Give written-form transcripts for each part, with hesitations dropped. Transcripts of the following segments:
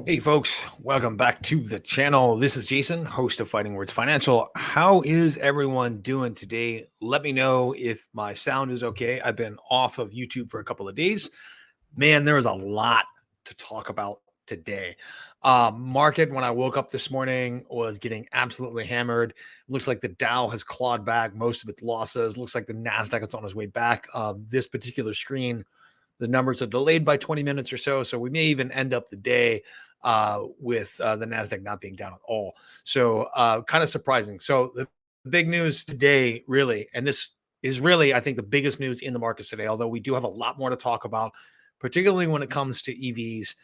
Hey folks, welcome back to the channel. This is Jason, host of Fighting Words Financial. How is everyone doing today? Let me know if my sound is okay. I've been off of YouTube for a couple of days. Man, there is a lot to talk about today. Market, when I woke up this morning, was getting absolutely hammered. Looks like the Dow has clawed back most of its losses. Looks like the NASDAQ is on its way back. This particular screen, the numbers are delayed by 20 minutes or so. So we may even end up the day with the NASDAQ not being down at all. So kind of surprising. So the big news today, really, and this is really, I think, the biggest news in the markets today, although we do have a lot more to talk about, particularly when it comes to EVs.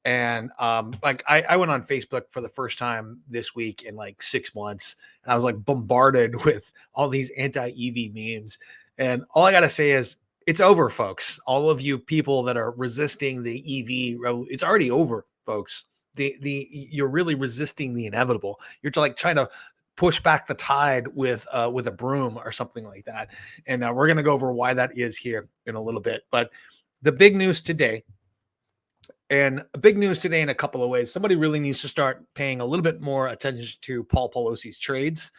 And I went on Facebook for the first time this week in like 6 months, and I was like bombarded with all these anti-EV memes. And all I got to say is, it's over, folks. All of you people that are resisting the EV, it's already over, folks. You're really resisting the inevitable. You're like trying to push back the tide with a broom or something like that. And we're going to go over why that is here in a little bit. But the big news today, and big news today in a couple of ways. Somebody really needs to start paying a little bit more attention to Paul Pelosi's trades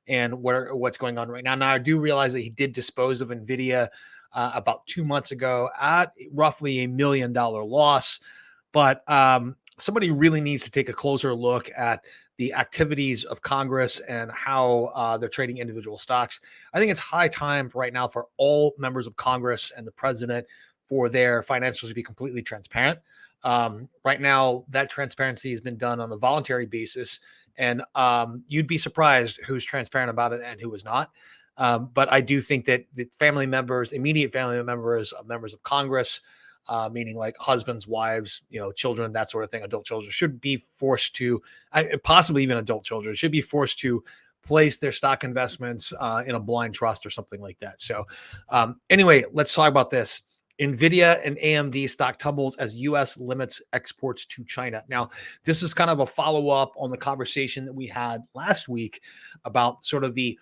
and what's going on right now. Now, I do realize that he did dispose of Nvidia about 2 months ago at roughly $1 million loss. But somebody really needs to take a closer look at the activities of Congress and how they're trading individual stocks. I think it's high time right now for all members of Congress and the president for their financials to be completely transparent. Right now, that transparency has been done on a voluntary basis, and you'd be surprised who's transparent about it and who is not. But I do think that the family members, immediate family members of Congress, meaning like husbands, wives, children, that sort of thing, adult children, should be forced to, possibly even adult children, should be forced to place their stock investments in a blind trust or something like that. So anyway, let's talk about this. Nvidia and AMD stock tumbles as U.S. limits exports to China. Now, this is kind of a follow-up on the conversation that we had last week about sort of the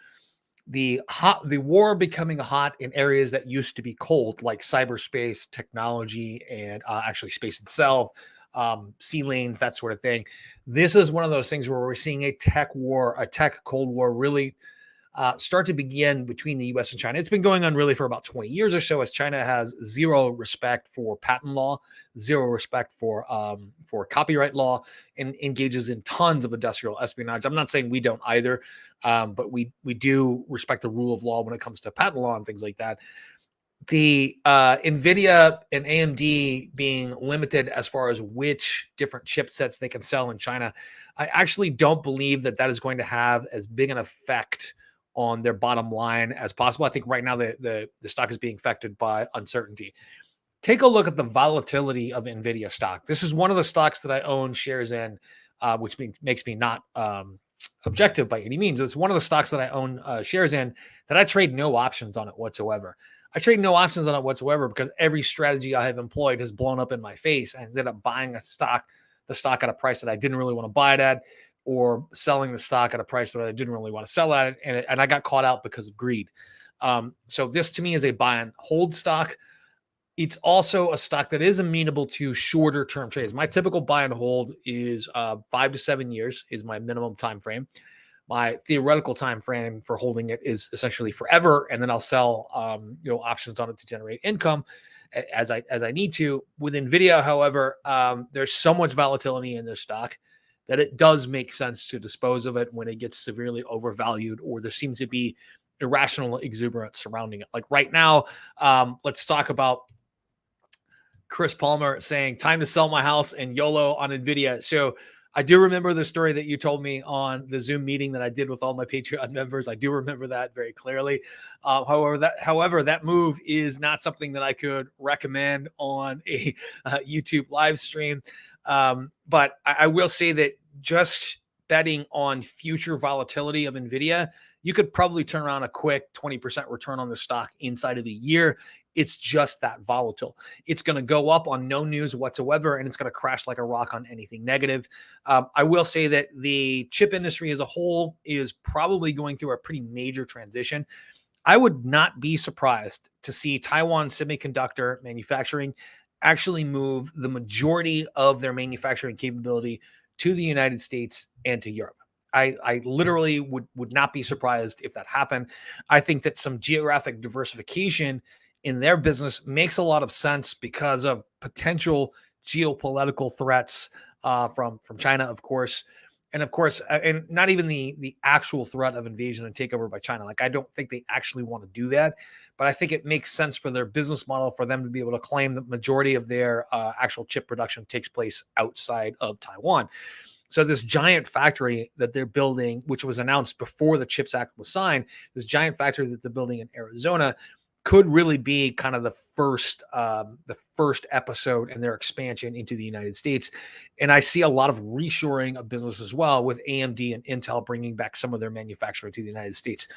war becoming hot in areas that used to be cold, like cyberspace, technology, and actually space itself, sea lanes, that sort of thing. This is one of those things where we're seeing a tech war, a tech cold war, really start to begin between the U.S. and China. It's been going on really for about 20 years or so, as China has zero respect for patent law, zero respect for copyright law, and engages in tons of industrial espionage. I'm not saying we don't either, but we do respect the rule of law when it comes to patent law and things like that. The Nvidia and AMD being limited as far as which different chipsets they can sell in China, I actually don't believe that is going to have as big an effect on their bottom line as possible. I think right now the stock is being affected by uncertainty. Take a look at the volatility of Nvidia stock. This is one of the stocks that I own shares in, which makes me not objective by any means. It's one of the stocks that I own shares in that I trade no options on it whatsoever. I trade no options on it whatsoever because every strategy I have employed has blown up in my face. I ended up buying the stock at a price that I didn't really want to buy it at, or selling the stock at a price that I didn't really want to sell at it. And I got caught out because of greed. So this to me is a buy and hold stock. It's also a stock that is amenable to shorter term trades. My typical buy and hold is 5 to 7 years is my minimum time frame. My theoretical time frame for holding it is essentially forever, and then I'll sell options on it to generate income as I need to. With Nvidia, however, there's so much volatility in this stock that it does make sense to dispose of it when it gets severely overvalued or there seems to be irrational exuberance surrounding it. Like right now, let's talk about Chris Palmer saying, time to sell my house and YOLO on Nvidia. So I do remember the story that you told me on the Zoom meeting that I did with all my Patreon members. I do remember that very clearly. However, that move is not something that I could recommend on a YouTube live stream. But I will say that just betting on future volatility of Nvidia, you could probably turn around a quick 20% return on the stock inside of a year. It's just that volatile. It's going to go up on no news whatsoever, and it's going to crash like a rock on anything negative. I will say that the chip industry as a whole is probably going through a pretty major transition. I would not be surprised to see Taiwan semiconductor manufacturing actually move the majority of their manufacturing capability to the United States and to Europe. I literally would not be surprised if that happened. I think that some geographic diversification in their business makes a lot of sense because of potential geopolitical threats from China, of course, and not even the actual threat of invasion and takeover by China. Like, I don't think they actually want to do that, but I think it makes sense for their business model for them to be able to claim the majority of their actual chip production takes place outside of Taiwan. So this giant factory that they're building, which was announced before the CHIPS Act was signed, this giant factory that they're building in Arizona could really be kind of the first episode in their expansion into the United States. And I see a lot of reshoring of business as well, with AMD and Intel bringing back some of their manufacturing to the United States.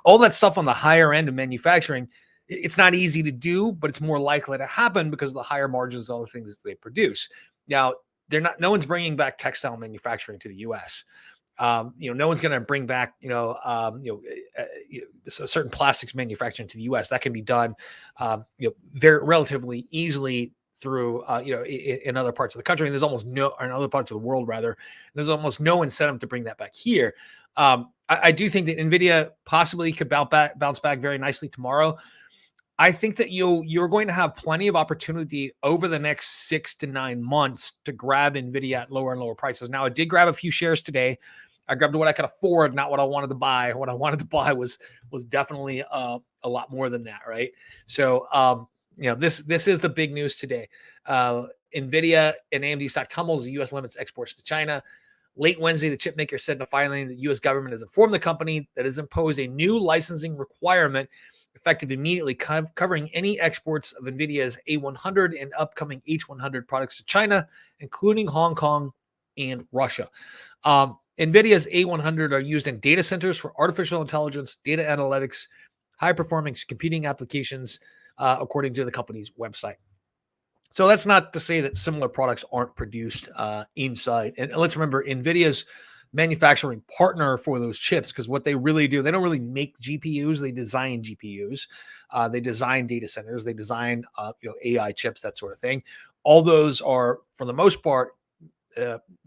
All that stuff on the higher end of manufacturing, it's not easy to do, but it's more likely to happen because of the higher margins, all the things that they produce. Now, no one's bringing back textile manufacturing to the U.S. No one's going to bring back, certain plastics manufacturing to the U.S. That can be done, very relatively easily through, in other parts of the country. And there's almost no, or in other parts of the world, rather, there's almost no incentive to bring that back here. I do think that Nvidia possibly could bounce back very nicely tomorrow. I think that you're going to have plenty of opportunity over the next 6 to 9 months to grab Nvidia at lower and lower prices. Now, I did grab a few shares today. I grabbed what I could afford, not what I wanted to buy. What I wanted to buy was definitely a lot more than that, right? So, this is the big news today. Nvidia and AMD stock tumbles. The U.S. limits exports to China. Late Wednesday, the chip maker said in a filing that the U.S. government has informed the company that has imposed a new licensing requirement effective immediately, covering any exports of NVIDIA's A100 and upcoming H100 products to China, including Hong Kong and Russia. NVIDIA's A100 are used in data centers for artificial intelligence, data analytics, high-performance computing applications, according to the company's website. So that's not to say that similar products aren't produced inside. And let's remember, NVIDIA's manufacturing partner for those chips, because what they really do, they don't really make GPUs, they design GPUs, they design data centers, they design AI chips, that sort of thing. All those are, for the most part,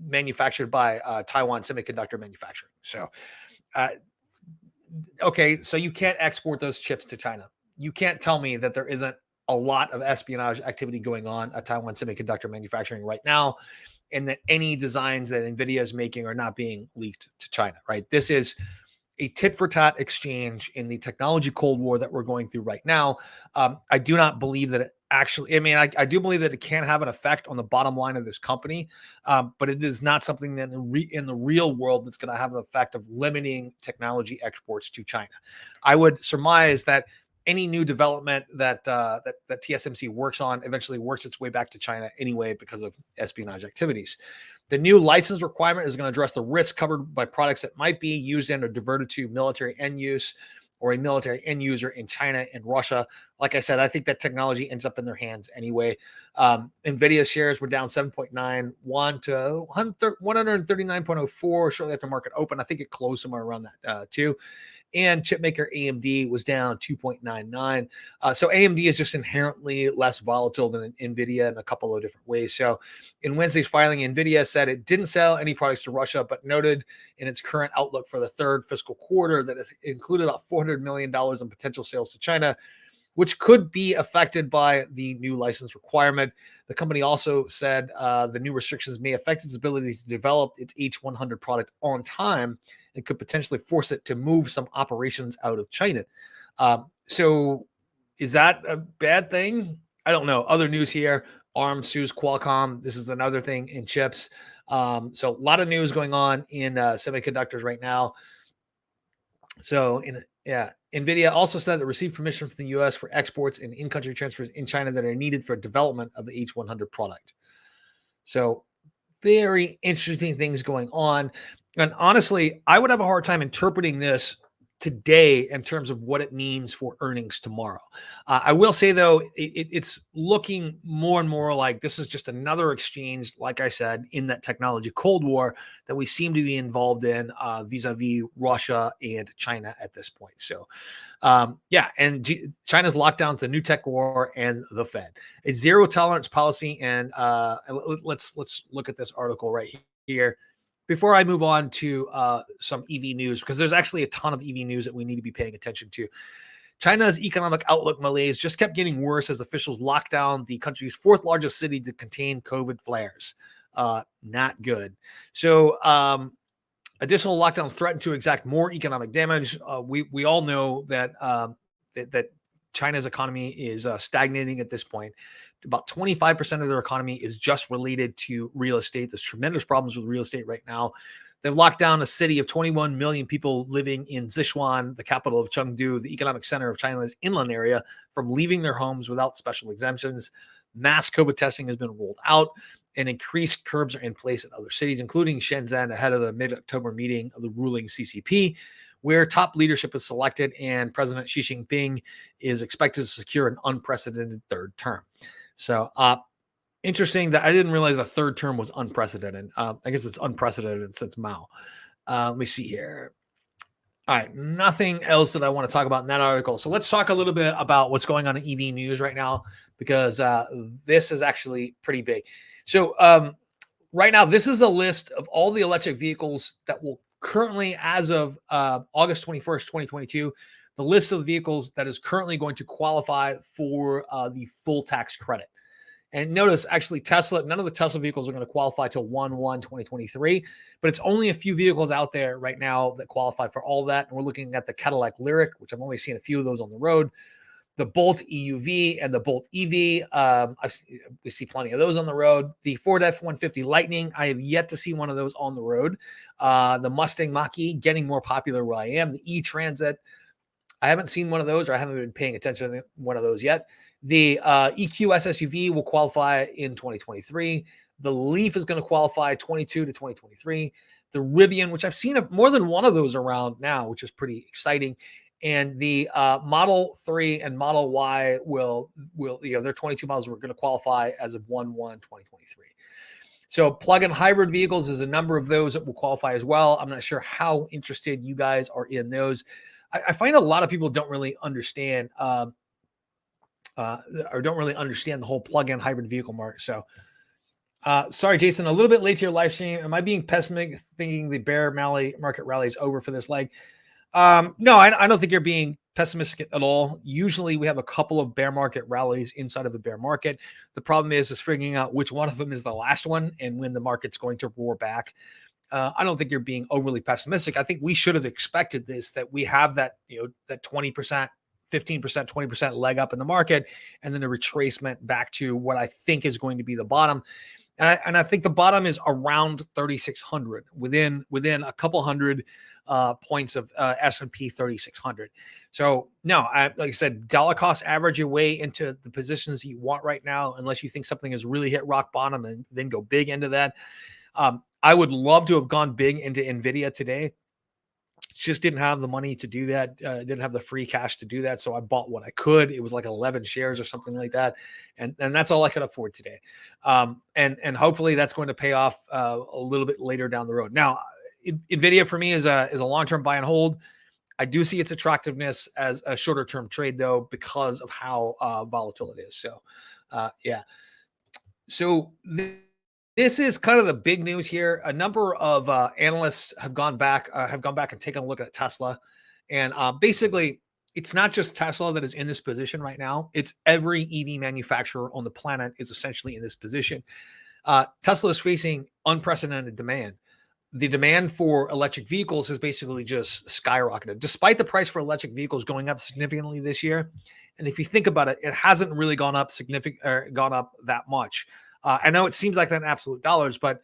manufactured by Taiwan Semiconductor Manufacturing. So okay, so you can't export those chips to China. You can't tell me that there isn't a lot of espionage activity going on at Taiwan Semiconductor Manufacturing right now, and that any designs that NVIDIA is making are not being leaked to China, right? This is a tit-for-tat exchange in the technology Cold War that we're going through right now. I do not believe that it actually, I do believe that it can have an effect on the bottom line of this company, but it is not something that in the real world that's going to have an effect of limiting technology exports to China. I would surmise that any new development that TSMC works on eventually works its way back to China anyway because of espionage activities. The new license requirement is going to address the risks covered by products that might be used in or diverted to military end use or a military end user in China and Russia. Like I said, I think that technology ends up in their hands anyway. NVIDIA shares were down 7.91 to 139.04 shortly after market open. I think it closed somewhere around that too. And chipmaker AMD was down 2.99. So AMD is just inherently less volatile than Nvidia in a couple of different ways. So in Wednesday's filing, Nvidia said it didn't sell any products to Russia, but noted in its current outlook for the third fiscal quarter that it included about $400 million in potential sales to China, which could be affected by the new license requirement. The company also said the new restrictions may affect its ability to develop its H100 product on time and could potentially force it to move some operations out of China. So is that a bad thing? I don't know. Other news here, ARM sues Qualcomm. This is another thing in chips. So a lot of news going on in semiconductors right now. So NVIDIA also said it received permission from the U.S. for exports and in-country transfers in China that are needed for development of the H100 product. So very interesting things going on. And honestly, I would have a hard time interpreting this today in terms of what it means for earnings tomorrow. I will say, though, it's looking more and more like this is just another exchange, like I said, in that technology Cold War that we seem to be involved in vis-a-vis Russia and China at this point. So, China's lockdowns, the new tech war, and the Fed, a zero tolerance policy. And let's look at this article right here before I move on to some EV news, because there's actually a ton of EV news that we need to be paying attention to. China's economic outlook malaise just kept getting worse as officials locked down the country's fourth largest city to contain COVID flares. Not good. So additional lockdowns threaten to exact more economic damage. We all know that that China's economy is stagnating at this point. About 25% of their economy is just related to real estate. There's tremendous problems with real estate right now. They've locked down a city of 21 million people living in Sichuan, the capital of Chengdu, the economic center of China's inland area, from leaving their homes without special exemptions. Mass COVID testing has been rolled out, and increased curbs are in place in other cities, including Shenzhen, ahead of the mid-October meeting of the ruling CCP, where top leadership is selected and President Xi Jinping is expected to secure an unprecedented third term. So interesting that I didn't realize a third term was unprecedented. I guess it's unprecedented since Mao. Let me see here. All right, nothing else that I want to talk about in that article. So let's talk a little bit about what's going on in EV news right now, because this is actually pretty big. So right now, this is a list of all the electric vehicles that will currently, as of August 21st, 2022, the list of vehicles that is currently going to qualify for the full tax credit. And notice, actually, Tesla, none of the Tesla vehicles are going to qualify till 1/1/2023, but it's only a few vehicles out there right now that qualify for all that. And we're looking at the Cadillac Lyriq, which I've only seen a few of those on the road, the Bolt EUV and the Bolt EV. We see plenty of those on the road. The Ford F-150 Lightning, I have yet to see one of those on the road. The Mustang Mach-E, getting more popular where I am. The E-Transit, I haven't seen one of those, or I haven't been paying attention to one of those yet. The EQS SUV will qualify in 2023. The Leaf is going to qualify 22 to 2023. The Rivian, which I've seen more than one of those around now, which is pretty exciting. And the Model 3 and Model Y will they're 22 models were going to qualify as of 1/1/2023. So plug-in hybrid vehicles is a number of those that will qualify as well. I'm not sure how interested you guys are in those. I find a lot of people don't really understand or don't really understand the whole plug-in hybrid vehicle market. So sorry, Jason, a little bit late to your live stream. Am I being pessimistic thinking the bear market rally is over for this leg? No, I don't think you're being pessimistic at all. Usually we have a couple of bear market rallies inside of a bear market. The problem is figuring out which one of them is the last one and when the market's going to roar back. I don't think you're being overly pessimistic. I think we should have expected this, that we have that, that 20%, 15%, 20% leg up in the market, and then a retracement back to what I think is going to be the bottom. And I think the bottom is around 3,600, within a couple hundred points of S&P 3,600. So no, like I said, dollar cost average your way into the positions you want right now, unless you think something has really hit rock bottom and then go big into that. I would love to have gone big into Nvidia today. Just didn't have the money to do that. Didn't have the free cash to do that. So I bought what I could. It was like 11 shares or something like that. And that's all I could afford today. And hopefully that's going to pay off a little bit later down the road. Now, Nvidia for me is a long-term buy and hold. I do see its attractiveness as a shorter-term trade, though, because of how volatile it is. So, yeah. So this is kind of the big news here. A number of analysts have gone back and taken a look at Tesla, and basically, it's not just Tesla that is in this position right now. It's every EV manufacturer on the planet is essentially in this position. Tesla is facing unprecedented demand. The demand for electric vehicles has basically just skyrocketed, despite the price for electric vehicles going up significantly this year. And if you think about it, it hasn't really gone up that much. I know it seems like that in absolute dollars, but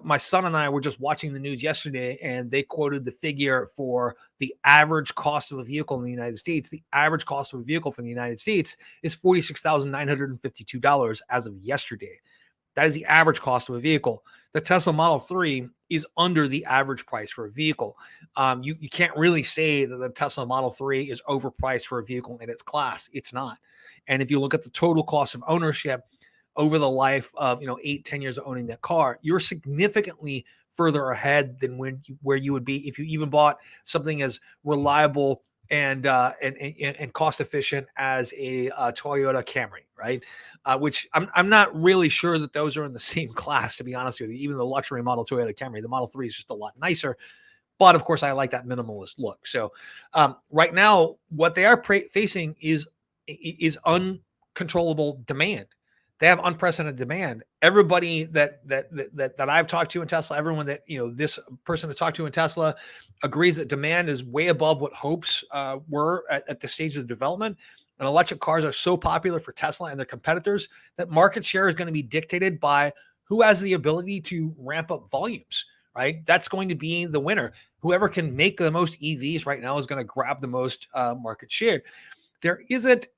my son and I were just watching the news yesterday, and they quoted the figure for the average cost of a vehicle in the United States. The average cost of a vehicle from the United States is $46,952 as of yesterday. That is the average cost of a vehicle. The Tesla Model 3 is under the average price for a vehicle. You can't really say that the Tesla Model 3 is overpriced for a vehicle in its class. It's not. And if you look at the total cost of ownership over the life of 8-10 years of owning that car, you're significantly further ahead than where you would be if you even bought something as reliable and cost efficient as a Toyota Camry, right? Which I'm not really sure that those are in the same class, to be honest with you. Even the luxury model Toyota Camry, the Model 3 is just a lot nicer. But of course, I like that minimalist look. So right now, what they are facing is uncontrollable demand. They have unprecedented demand. Everybody that I've talked to in Tesla, everyone that this person to talk to in Tesla agrees that demand is way above what hopes were at the stage of development. And electric cars are so popular for Tesla and their competitors that market share is going to be dictated by who has the ability to ramp up volumes, right? That's going to be the winner. Whoever can make the most EVs right now is going to grab the most market share. There isn't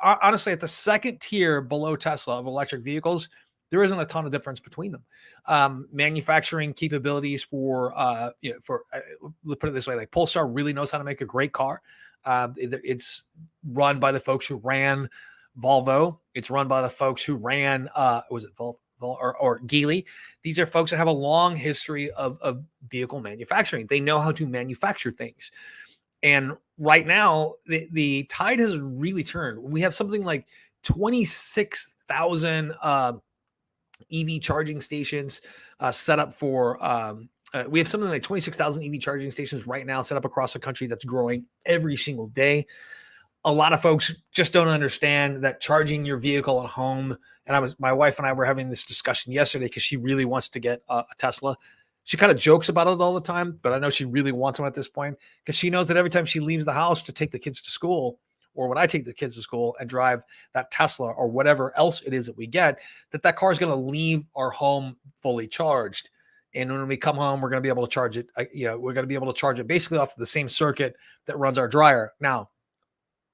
honestly, at the second tier below Tesla of electric vehicles, there isn't a ton of difference between them. Manufacturing capabilities let's put it this way, like Polestar really knows how to make a great car. It's run by the folks who ran Volvo. It's run by the folks who ran, was it Volvo or Geely? These are folks that have a long history of vehicle manufacturing. They know how to manufacture things. And right now, the tide has really turned. We have something like 26,000 EV charging stations set up for. We have something like 26,000 EV charging stations right now set up across the country. That's growing every single day. A lot of folks just don't understand that charging your vehicle at home. And my wife and I were having this discussion yesterday because she really wants to get a Tesla. She kind of jokes about it all the time, but I know she really wants one at this point because she knows that every time she leaves the house to take the kids to school, or when I take the kids to school and drive that Tesla or whatever else it is that we get, that car is going to leave our home fully charged. And when we come home, we're going to be able to charge it. We're going to be able to charge it basically off of the same circuit that runs our dryer. Now,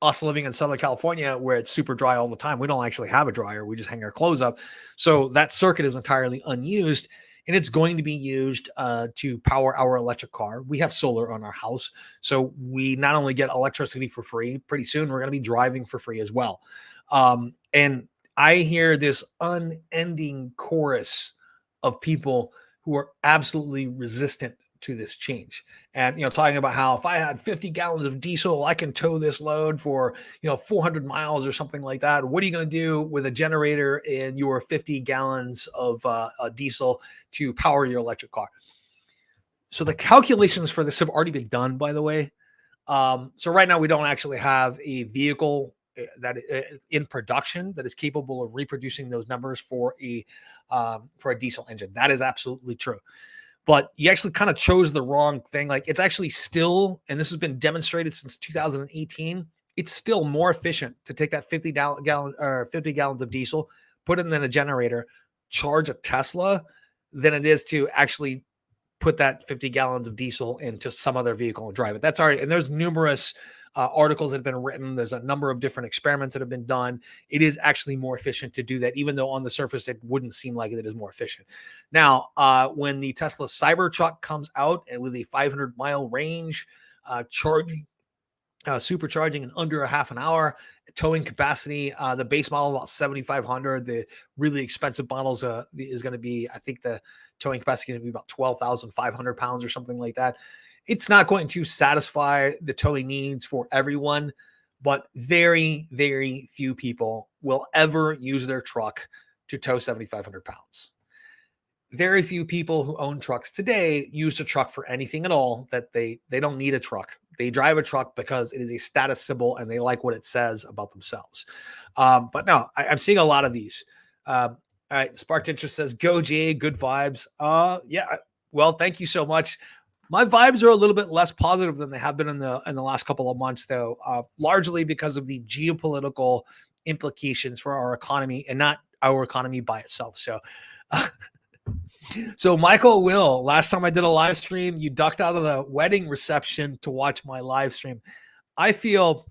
us living in Southern California where it's super dry all the time, we don't actually have a dryer. We just hang our clothes up. So that circuit is entirely unused. And it's going to be used to power our electric car. We have solar on our house. So we not only get electricity for free, pretty soon we're going to be driving for free as well. And I hear this unending chorus of people who are absolutely resistant to this change. And, talking about how if I had 50 gallons of diesel, I can tow this load for, 400 miles or something like that. What are you going to do with a generator and your 50 gallons of diesel to power your electric car? So the calculations for this have already been done, by the way. So right now we don't actually have a vehicle that in production that is capable of reproducing those numbers for a diesel engine. That is absolutely true. But you actually kind of chose the wrong thing. Like, it's actually still, and this has been demonstrated since 2018, it's still more efficient to take that 50 gallons of diesel, put it in a generator, charge a Tesla, than it is to actually put that 50 gallons of diesel into some other vehicle and drive it. That's already, and there's numerous articles that have been written. There's a number of different experiments that have been done. It is actually more efficient to do that, even though on the surface it wouldn't seem like it is more efficient. Now, when the Tesla Cybertruck comes out and with a 500-mile range, supercharging in under a half an hour, towing capacity, the base model about 7,500. The really expensive models is going to be, I think the towing capacity is going to be about 12,500 pounds or something like that. It's not going to satisfy the towing needs for everyone, but very, very few people will ever use their truck to tow 7,500 pounds. Very few people who own trucks today use a truck for anything at all. That they don't need a truck. They drive a truck because it is a status symbol and they like what it says about themselves. But no, I'm seeing a lot of these. All right, Sparked Interest says, "Go Jay, good vibes." Yeah. Well, thank you so much. My vibes are a little bit less positive than they have been in the last couple of months, though, largely because of the geopolitical implications for our economy and not our economy by itself. So Michael Will, last time I did a live stream, you ducked out of the wedding reception to watch my live stream. I feel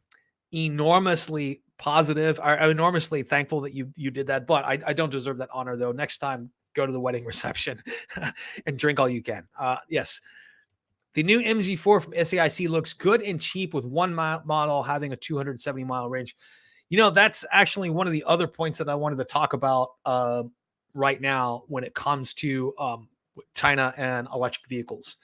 enormously positive. I'm enormously thankful that you did that, but I don't deserve that honor though. Next time, go to the wedding reception and drink all you can. Yes. The new MG4 from SAIC looks good and cheap with one model having a 270 mile range. That's actually one of the other points that I wanted to talk about right now when it comes to China and electric vehicles.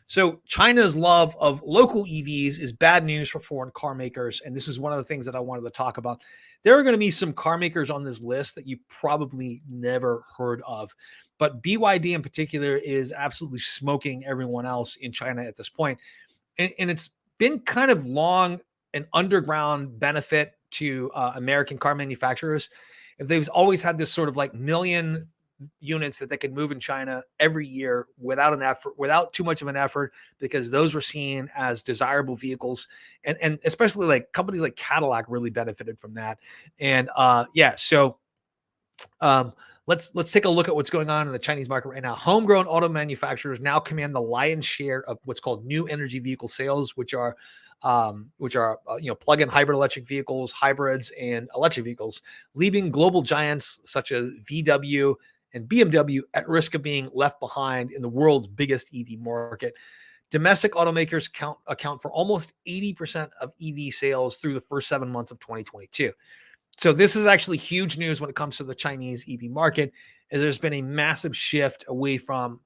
So China's love of local EVs is bad news for foreign car makers. And this is one of the things that I wanted to talk about. There are going to be some car makers on this list that you probably never heard of. But BYD in particular is absolutely smoking everyone else in China at this point. And it's been kind of long an underground benefit to American car manufacturers. If they've always had this sort of like million units that they could move in China every year without too much of an effort, because those were seen as desirable vehicles. And especially like companies like Cadillac really benefited from that. And let's take a look at what's going on in the Chinese market right now. Homegrown auto manufacturers now command the lion's share of what's called new energy vehicle sales, which are plug-in hybrid electric vehicles, hybrids, and electric vehicles, leaving global giants such as VW and BMW at risk of being left behind in the world's biggest EV market. Domestic automakers account for almost 80% of EV sales through the first 7 months of 2022. So this is actually huge news when it comes to the Chinese EV market, as there's been a massive shift away from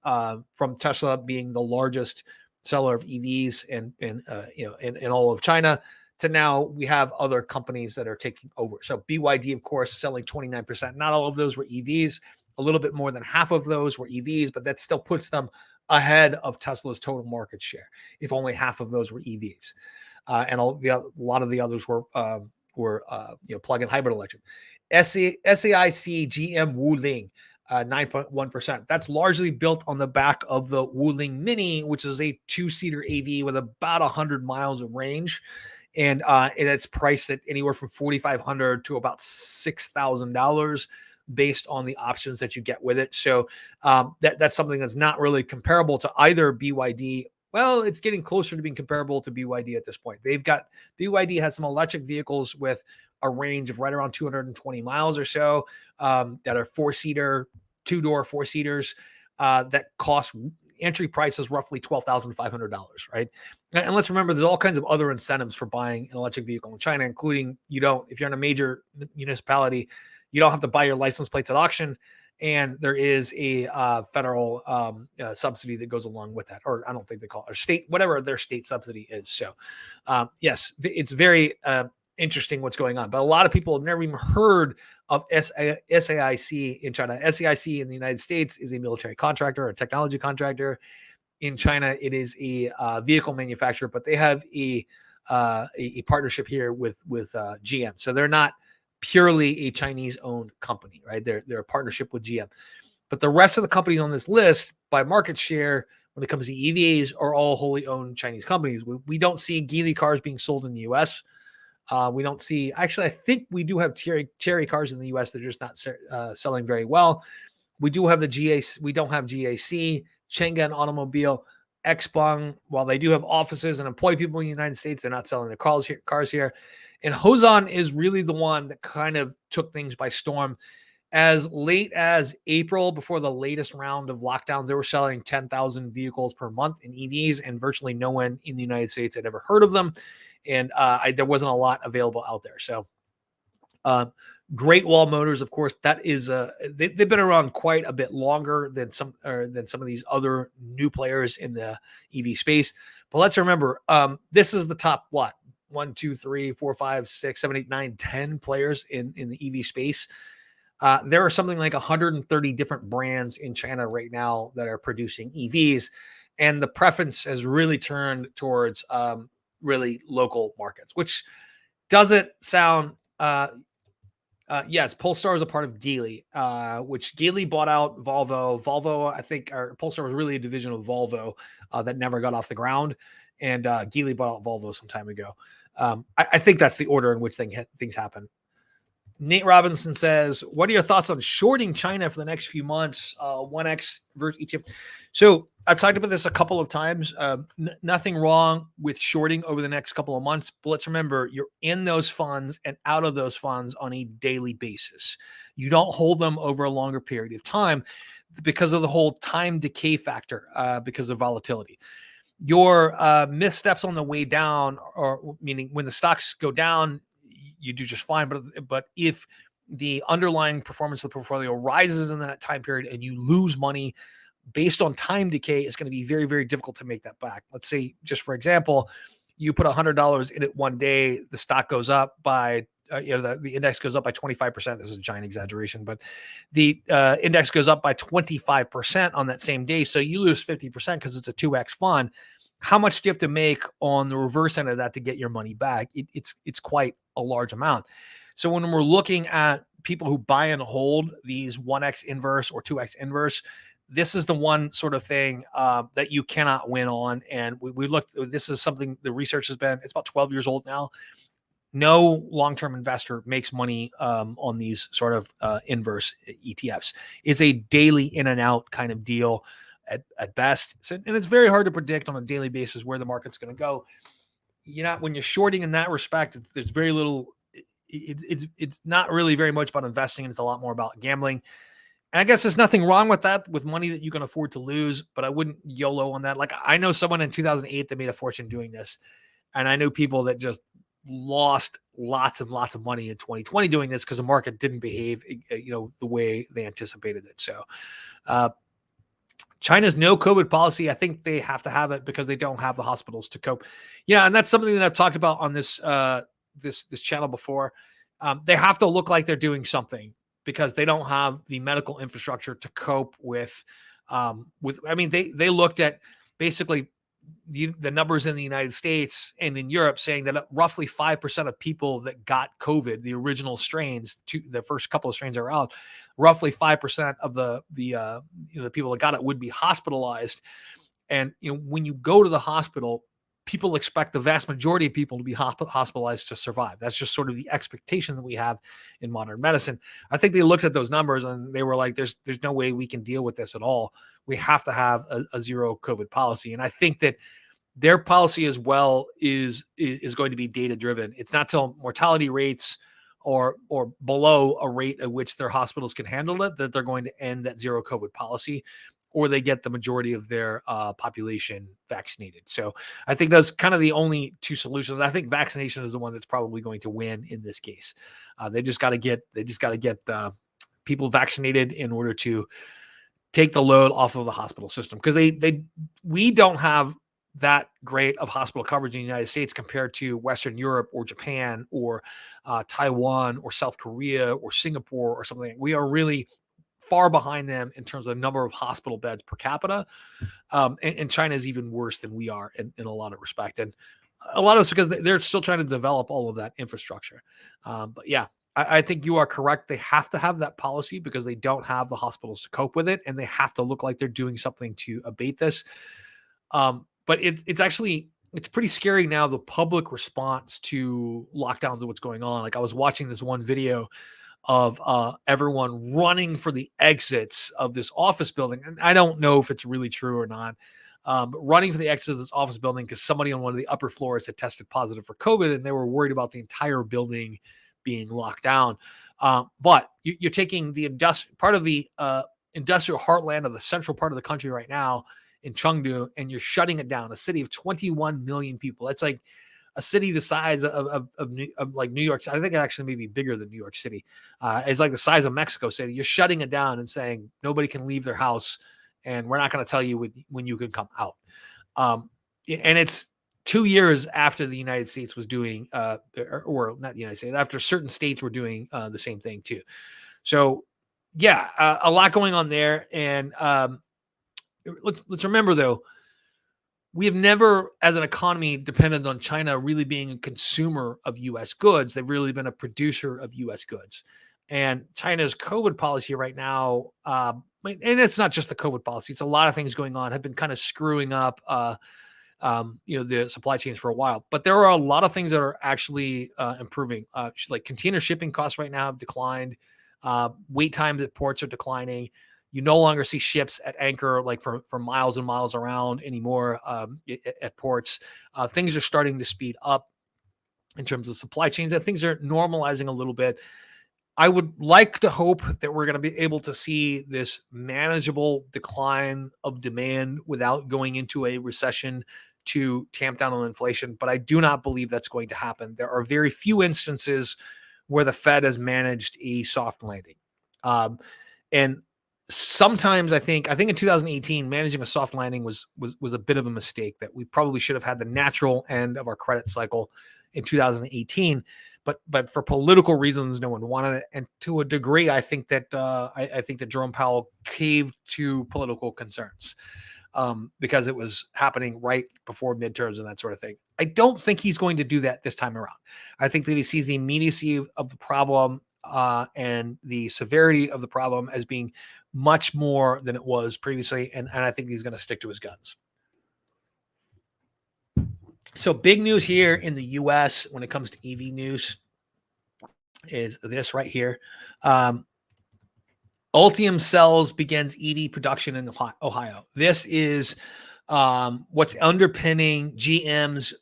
Tesla being the largest seller of EVs in all of China, to now we have other companies that are taking over. So BYD, of course, selling 29%. Not all of those were EVs. A little bit more than half of those were EVs, but that still puts them ahead of Tesla's total market share, if only half of those were EVs. And a lot of the others were plug-in hybrid electric. SAIC GM Wuling, 9.1%. That's largely built on the back of the Wuling Mini, which is a two-seater AV with about 100 miles of range. And it's priced at anywhere from $4,500 to about $6,000 based on the options that you get with it. So that's something that's not really comparable to either BYD. Well, it's getting closer to being comparable to BYD at this point. BYD has some electric vehicles with a range of right around 220 miles or so that are four-seater, two-door four-seaters that cost entry price is roughly $12,500, right? And let's remember, there's all kinds of other incentives for buying an electric vehicle in China, including if you're in a major municipality, you don't have to buy your license plates at auction. And there is a federal subsidy that goes along with that, or I don't think they call it, or state, whatever their state subsidy is. So yes, it's very interesting what's going on. But a lot of people have never even heard of SAIC in China. SAIC in the United States is a military contractor, a technology contractor. In China, it is a vehicle manufacturer, but they have a partnership here with GM. So they're not purely a Chinese-owned company, right? They're a partnership with GM. But the rest of the companies on this list, by market share, when it comes to EVs, are all wholly owned Chinese companies. We don't see Geely cars being sold in the U.S. We don't see, actually, I think we do have Chery cars in the U.S. They're just not selling very well. We do have the GAC. We don't have GAC, Chang'an Automobile, Xpeng. While they do have offices and employ people in the United States, they're not selling their cars here. And Hozon is really the one that kind of took things by storm. As late as April, before the latest round of lockdowns, they were selling 10,000 vehicles per month in EVs, and virtually no one in the United States had ever heard of them. And there wasn't a lot available out there. So Great Wall Motors, of course, that is they've been around quite a bit longer than some of these other new players in the EV space. But let's remember, this is the top 1, 2, 3, 4, 5, 6, 7, 8, 9, 10 players in the EV space. There are something like 130 different brands in China right now that are producing EVs, and the preference has really turned towards really local markets, which doesn't sound. Yes, Polestar is a part of Geely, which Geely bought out Volvo. Volvo, I think, or Polestar was really a division of Volvo that never got off the ground, and Geely bought out Volvo some time ago. I think that's the order in which things happen. Nate Robinson says, what are your thoughts on shorting China for the next few months? 1x versus Ultium. So I've talked about this a couple of times. Nothing wrong with shorting over the next couple of months, but let's remember you're in those funds and out of those funds on a daily basis. You don't hold them over a longer period of time because of the whole time decay factor, because of volatility. Your missteps on the way down, or meaning when the stocks go down, you do just fine. But if the underlying performance of the portfolio rises in that time period and you lose money based on time decay, it's going to be very, very difficult to make that back. Let's say, just for example, you put $100 in it one day, the stock goes up by, the index goes up by 25%. This is a giant exaggeration, but the index goes up by 25% on that same day. So you lose 50% because it's a 2x fund. How much do you have to make on the reverse end of that to get your money back? It's quite a large amount. So when we're looking at people who buy and hold these 1x inverse or 2x inverse, this is the one sort of thing that you cannot win on. And we looked, this is something the research has been, it's about 12 years old now. No long-term investor makes money on these sort of inverse ETFs. It's a daily in and out kind of deal at best. So, and it's very hard to predict on a daily basis where the market's going to go. When you're shorting in that respect, there's very little, it's not really very much about investing, and it's a lot more about gambling. And I guess there's nothing wrong with that, with money that you can afford to lose, but I wouldn't YOLO on that. Like, I know someone in 2008 that made a fortune doing this, and I know people that just lost lots and lots of money in 2020 doing this because the market didn't behave, the way they anticipated it. So, China's no COVID policy, I think they have to have it because they don't have the hospitals to cope. And that's something that I've talked about on this this channel before. They have to look like they're doing something, because they don't have the medical infrastructure to cope with. They looked at basically the numbers in the United States and in Europe, saying that roughly 5% of people that got COVID, the original strains, the first couple of strains that were out, roughly 5% of the people that got it would be hospitalized. And when you go to the hospital, people expect the vast majority of people to be hospitalized to survive. That's just sort of the expectation that we have in modern medicine. I think they looked at those numbers and they were like, there's no way we can deal with this at all. We have to have a zero COVID policy. And I think that their policy as well is going to be data driven. It's not till mortality rates or below a rate at which their hospitals can handle it that they're going to end that zero COVID policy, or they get the majority of their population vaccinated. So I think that's kind of the only two solutions. I think vaccination is the one that's probably going to win in this case. They just got to get people vaccinated in order to take the load off of the hospital system, because we don't have that great of hospital coverage in the United States compared to Western Europe or Japan or Taiwan or South Korea or Singapore or something. We are really far behind them in terms of number of hospital beds per capita. And China is even worse than we are in a lot of respect. And a lot of it's because they're still trying to develop all of that infrastructure. But yeah, I think you are correct. They have to have that policy because they don't have the hospitals to cope with it, and they have to look like they're doing something to abate this. But it's pretty scary now, the public response to lockdowns and what's going on. Like, I was watching this one video of everyone running for the exits of this office building. And I don't know if it's really true or not, but running for the exit of this office building because somebody on one of the upper floors had tested positive for COVID, and they were worried about the entire building being locked down. But you're taking the part of the industrial heartland of the central part of the country right now in Chengdu, and you're shutting it down, a city of 21 million people. That's like a city the size of like New York. I think it actually may be bigger than New York City. It's like the size of Mexico City. You're shutting it down and saying nobody can leave their house, and we're not going to tell you when you can come out. And it's 2 years after the United States was doing, or not the United States, after certain states were doing the same thing too. So yeah, a lot going on there. And let's remember though, we have never, as an economy, depended on China really being a consumer of U.S. goods. They've really been a producer of U.S. goods. And China's COVID policy right now, and it's not just the COVID policy, it's a lot of things going on, have been kind of screwing up the supply chains for a while. But there are a lot of things that are actually improving. Like container shipping costs right now have declined. Wait times at ports are declining. You no longer see ships at anchor like for miles and miles around anymore at ports. Things are starting to speed up in terms of supply chains, and things are normalizing a little bit. I would like to hope that we're going to be able to see this manageable decline of demand without going into a recession to tamp down on inflation, but I do not believe that's going to happen. There are very few instances where the Fed has managed a soft landing. And sometimes I think in 2018, managing a soft landing was a bit of a mistake, that we probably should have had the natural end of our credit cycle in 2018. But for political reasons, no one wanted it, and to a degree, I think that I think that Jerome Powell caved to political concerns because it was happening right before midterms and that sort of thing. I don't think he's going to do that this time around. I think that he sees the immediacy of the problem and the severity of the problem as being much more than it was previously, and I think he's going to stick to his guns. So big news here in the U.S. when it comes to EV news is this right here. Ultium Cells begins EV production in Ohio. This is what's underpinning GM's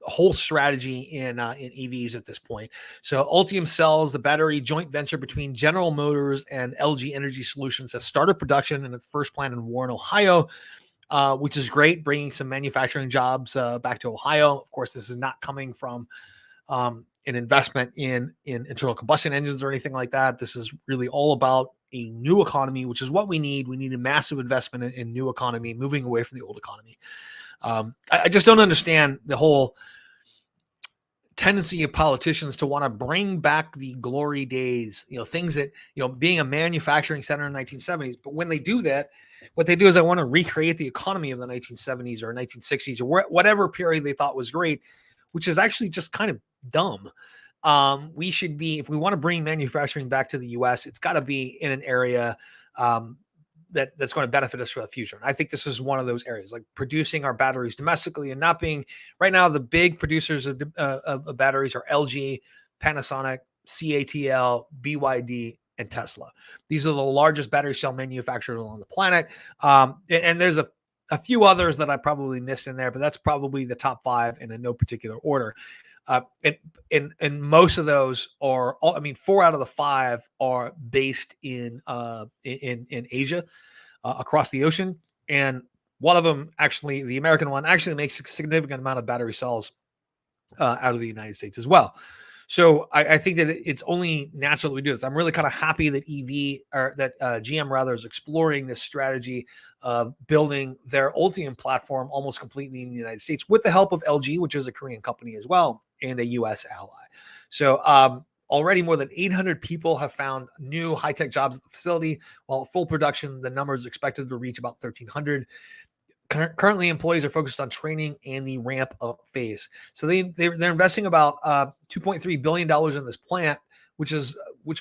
whole strategy in EVs at this point. So Ultium Cells, the battery joint venture between General Motors and LG Energy Solutions, has started production in its first plant in Warren, Ohio. Which is great, bringing some manufacturing jobs back to Ohio. Of course, this is not coming from an investment in internal combustion engines or anything like that. This is really all about a new economy, which is what we need. We need a massive investment in new economy, moving away from the old economy. I just don't understand the whole tendency of politicians to want to bring back the glory days, things that, being a manufacturing center in the 1970s. But when they do that, what they do is they want to recreate the economy of the 1970s or 1960s or whatever period they thought was great, which is actually just kind of dumb. We should be, if we want to bring manufacturing back to the U.S., it's got to be in an area that's going to benefit us for the future. And I think this is one of those areas, like producing our batteries domestically and not being, right now, the big producers of batteries are LG, Panasonic, CATL, BYD, and Tesla. These are the largest battery cell manufacturers on the planet. And there's a few others that I probably missed in there, but that's probably the top five and in no particular order. And most of those are, 4 out of the 5 are based in Asia, across the ocean. And one of them, actually, the American one, actually makes a significant amount of battery cells out of the United States as well. So I think that it's only natural that we do this. I'm really kind of happy that GM rather is exploring this strategy of building their Ultium platform almost completely in the United States with the help of LG, which is a Korean company as well, and a U.S. ally. So already more than 800 people have found new high-tech jobs at the facility, while at full production, the number is expected to reach about 1,300. Currently, employees are focused on training and the ramp up phase. So they're investing about $2.3 billion in this plant, which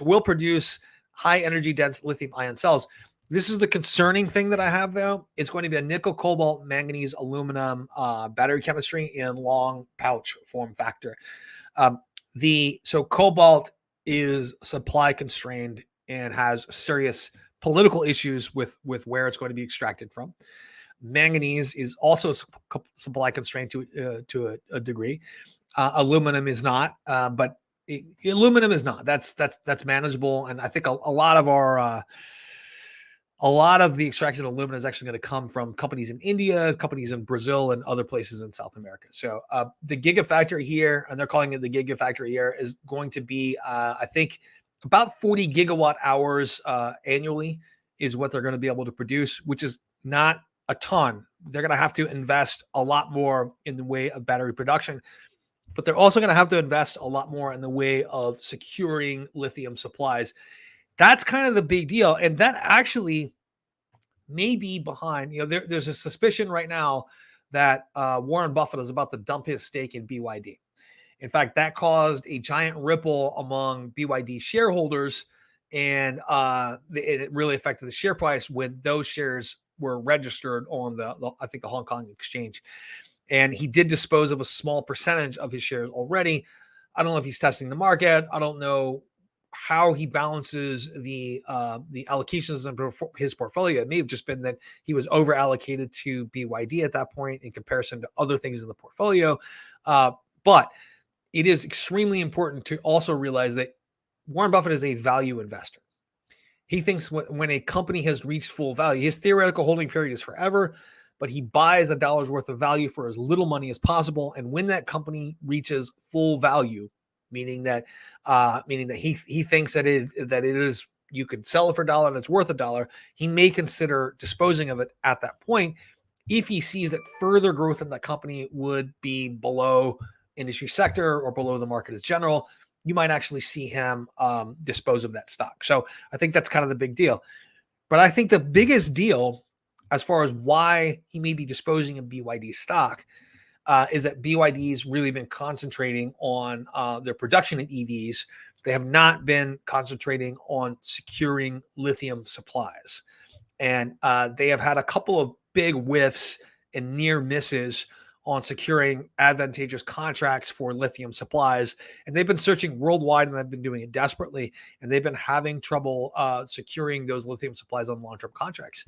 will produce high energy dense lithium ion cells. This is the concerning thing that I have, though. It's going to be a nickel, cobalt, manganese, aluminum battery chemistry in long pouch form factor. So cobalt is supply constrained and has serious political issues with where it's going to be extracted from. Manganese is also supply constrained to a degree. Aluminum is not, but aluminum is not. That's manageable, and I think a lot of the extraction of aluminum is actually going to come from companies in India, companies in Brazil, and other places in South America. So the gigafactory here, and they're calling it the gigafactory here, is going to be, I think, about 40 gigawatt hours annually is what they're going to be able to produce, which is not a ton. They're going to have to invest a lot more in the way of battery production, but they're also going to have to invest a lot more in the way of securing lithium supplies. That's kind of the big deal. And that actually may be behind, there's a suspicion right now that Warren Buffett is about to dump his stake in BYD. In fact, that caused a giant ripple among BYD shareholders, and it really affected the share price when those shares were registered on I think the Hong Kong exchange. And he did dispose of a small percentage of his shares already. I don't know if he's testing the market. I don't know how he balances the allocations in his portfolio. It may have just been that he was over allocated to BYD at that point in comparison to other things in the portfolio. But it is extremely important to also realize that Warren Buffett is a value investor. He thinks when a company has reached full value, his theoretical holding period is forever, but he buys a dollar's worth of value for as little money as possible. And when that company reaches full value, meaning that he thinks that it is, you could sell it for $1 and it's worth $1, he may consider disposing of it at that point if he sees that further growth in the company would be below industry sector or below the market as general. You might actually see him dispose of that stock. So I think that's kind of the big deal. But I think the biggest deal as far as why he may be disposing of BYD stock is that BYD's really been concentrating on their production in EVs. They have not been concentrating on securing lithium supplies. And they have had a couple of big whiffs and near misses on securing advantageous contracts for lithium supplies. And they've been searching worldwide, and they've been doing it desperately. And they've been having trouble securing those lithium supplies on long-term contracts.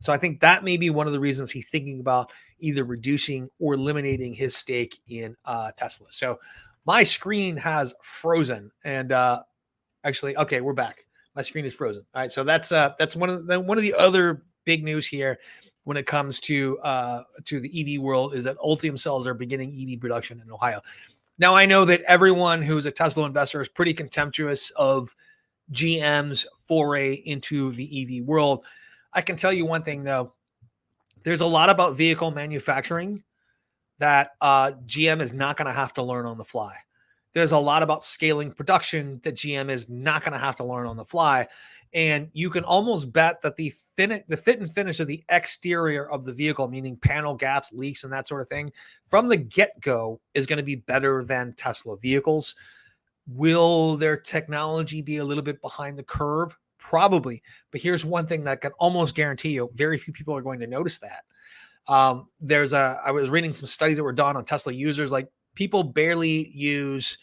So I think that may be one of the reasons he's thinking about either reducing or eliminating his stake in Tesla. So my screen has frozen, and actually, okay, we're back. My screen is frozen. All right, so that's one of the other big news here when it comes to the EV world is that Ultium cells are beginning EV production in Ohio. Now, I know that everyone who's a Tesla investor is pretty contemptuous of GM's foray into the EV world. I can tell you one thing, though. There's a lot about vehicle manufacturing that GM is not going to have to learn on the fly. There's a lot about scaling production that GM is not going to have to learn on the fly. And you can almost bet that the fit and finish of the exterior of the vehicle, meaning panel gaps, leaks, and that sort of thing, from the get-go is going to be better than Tesla vehicles. Will their technology be a little bit behind the curve? Probably. But here's one thing that I can almost guarantee you, very few people are going to notice that. I was reading some studies that were done on Tesla users. Like, people barely use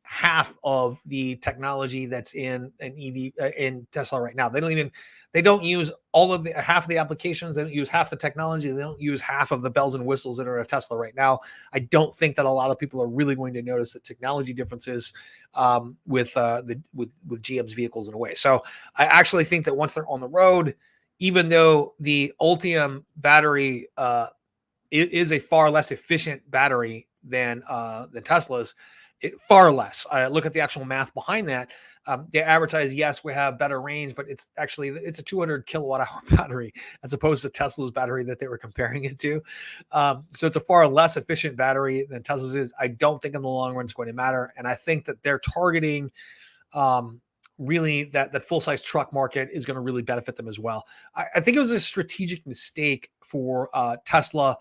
half of the technology that's in an EV in Tesla right now. They don't use half of the applications. They don't use half the technology. They don't use half of the bells and whistles that are a Tesla right now. I don't think that a lot of people are really going to notice the technology differences with GM's vehicles in a way. So I actually think that once they're on the road, even though the Ultium battery is a far less efficient battery than Tesla's, far less. Look at the actual math behind that. They advertise, yes, we have better range, but it's a 200 kilowatt hour battery as opposed to Tesla's battery that they were comparing it to. So it's a far less efficient battery than Tesla's is. I don't think in the long run it's going to matter. And I think that they're targeting really that full-size truck market is going to really benefit them as well. I think it was a strategic mistake for Tesla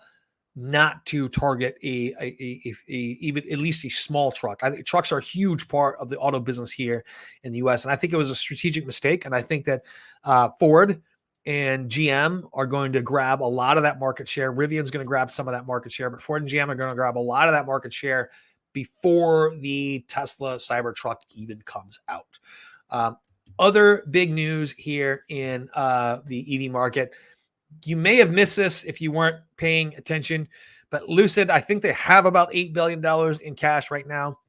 not to target even at least a small truck. I think trucks are a huge part of the auto business here in the US. And I think it was a strategic mistake. And I think that Ford and GM are going to grab a lot of that market share. Rivian's going to grab some of that market share, but Ford and GM are going to grab a lot of that market share before the Tesla Cybertruck even comes out. Other big news here in the EV market. You may have missed this if you weren't paying attention, but Lucid, I think they have about $8 billion in cash right now.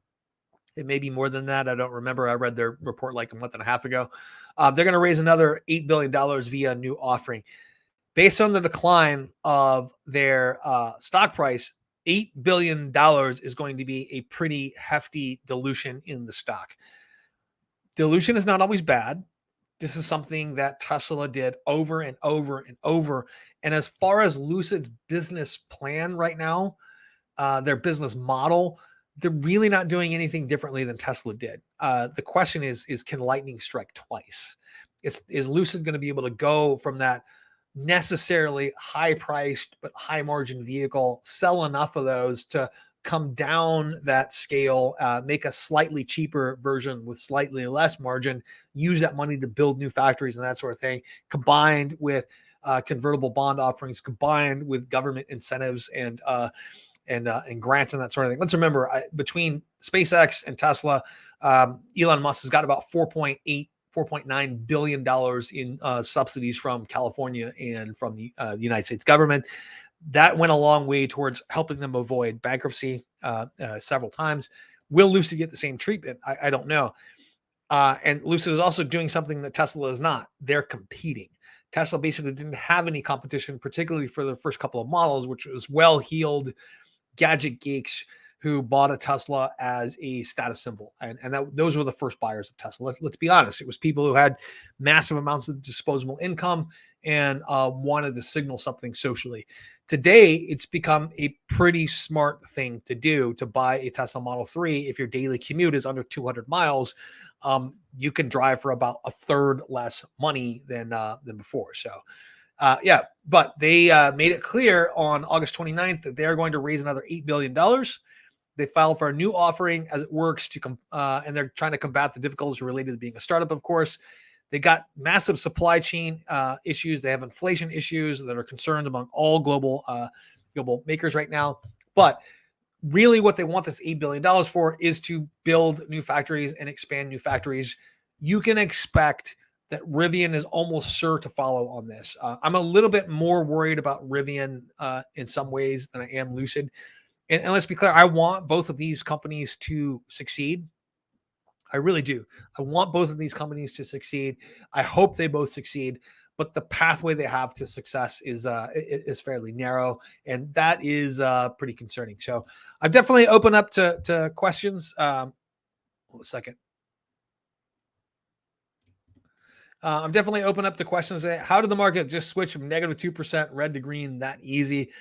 It may be more than that. I don't remember. I read their report like a month and a half ago. They're going to raise another $8 billion via a new offering. Based on the decline of their stock price, $8 billion is going to be a pretty hefty dilution in the stock. Dilution is not always bad. This is something that Tesla did over and over and over. And as far as Lucid's business plan right now, their business model, they're really not doing anything differently than Tesla did. The question is can lightning strike twice? Is Lucid going to be able to go from that necessarily high-priced but high-margin vehicle, sell enough of those to come down that scale, make a slightly cheaper version with slightly less margin, use that money to build new factories and that sort of thing, combined with convertible bond offerings, combined with government incentives and and grants and that sort of thing. Let's remember, between SpaceX and Tesla, Elon Musk has got about $4.9 billion in subsidies from California and from the United States government. That went a long way towards helping them avoid bankruptcy several times. Will Lucid get the same treatment? I don't know. And Lucid is also doing something that Tesla is not. They're competing. Tesla basically didn't have any competition, particularly for the first couple of models, which was well-heeled gadget geeks who bought a Tesla as a status symbol. And those were the first buyers of Tesla. Let's be honest. It was people who had massive amounts of disposable income and wanted to signal something socially. Today, it's become a pretty smart thing to do to buy a Tesla Model 3. If your daily commute is under 200 miles, you can drive for about a third less money than before. So, but they made it clear on August 29th that they're going to raise another $8 billion. They filed for a new offering as it works and they're trying to combat the difficulties related to being a startup, of course. They got massive supply chain issues. They have inflation issues that are concerned among all global makers right now. But really what they want this $8 billion for is to build new factories and expand new factories. You can expect that Rivian is almost sure to follow on this. I'm a little bit more worried about Rivian in some ways than I am Lucid. And let's be clear, I want both of these companies to succeed. I really do. I want both of these companies to succeed. I hope they both succeed, but the pathway they have to success is fairly narrow, and that is pretty concerning. So I'm definitely open up to questions. Hold a second. I'm definitely open up to questions. How did the market just switch from negative 2% red to green that easy?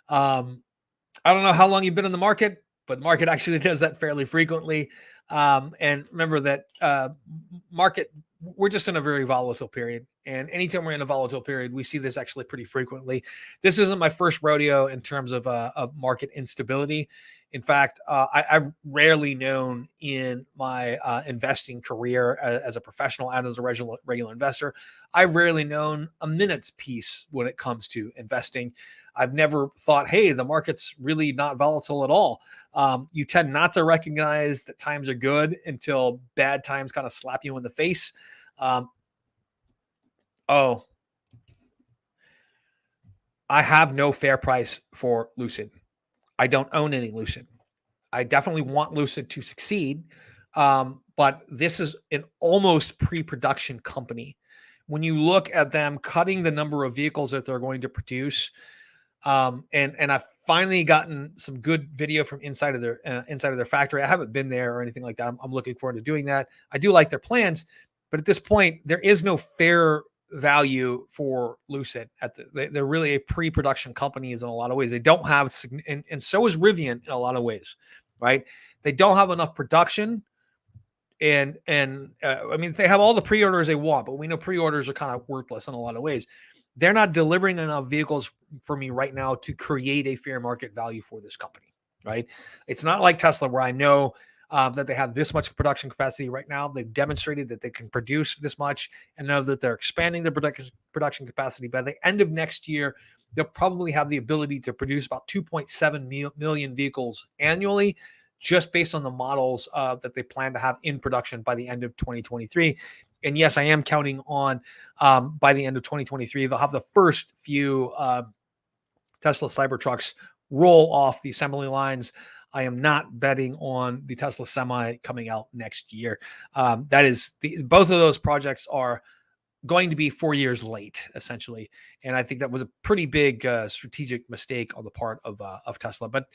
I don't know how long you've been in the market, but the market actually does that fairly frequently. And remember that we're just in a very volatile period. And anytime we're in a volatile period, we see this actually pretty frequently. This isn't my first rodeo in terms of market instability. In fact, I've rarely known in my investing career as a professional and as a regular investor, I've rarely known a minute's peace when it comes to investing. I've never thought, hey, the market's really not volatile at all. You tend not to recognize that times are good until bad times kind of slap you in the face. I have no fair price for Lucid. I don't own any Lucid. I definitely want Lucid to succeed, but this is an almost pre-production company. When you look at them cutting the number of vehicles that they're going to produce, and I've finally gotten some good video from inside of their factory. I haven't been there or anything like that. I'm looking forward to doing that. I do like their plans, but at this point, there is no fair value for Lucid. They're really a pre-production company in a lot of ways. They don't have, and so is Rivian in a lot of ways, right? They don't have enough production. And I mean, they have all the pre-orders they want, but we know pre-orders are kind of worthless in a lot of ways. They're not delivering enough vehicles for me right now to create a fair market value for this company, right? It's not like Tesla where I know that they have this much production capacity right now. They've demonstrated that they can produce this much and know that they're expanding their production capacity. By the end of next year, they'll probably have the ability to produce about 2.7 million vehicles annually, just based on the models that they plan to have in production by the end of 2023. And yes, I am counting on by the end of 2023, they'll have the first few Tesla Cybertrucks roll off the assembly lines. I am not betting on the Tesla Semi coming out next year. Both of those projects are going to be 4 years late, essentially. And I think that was a pretty big strategic mistake on the part of Tesla. But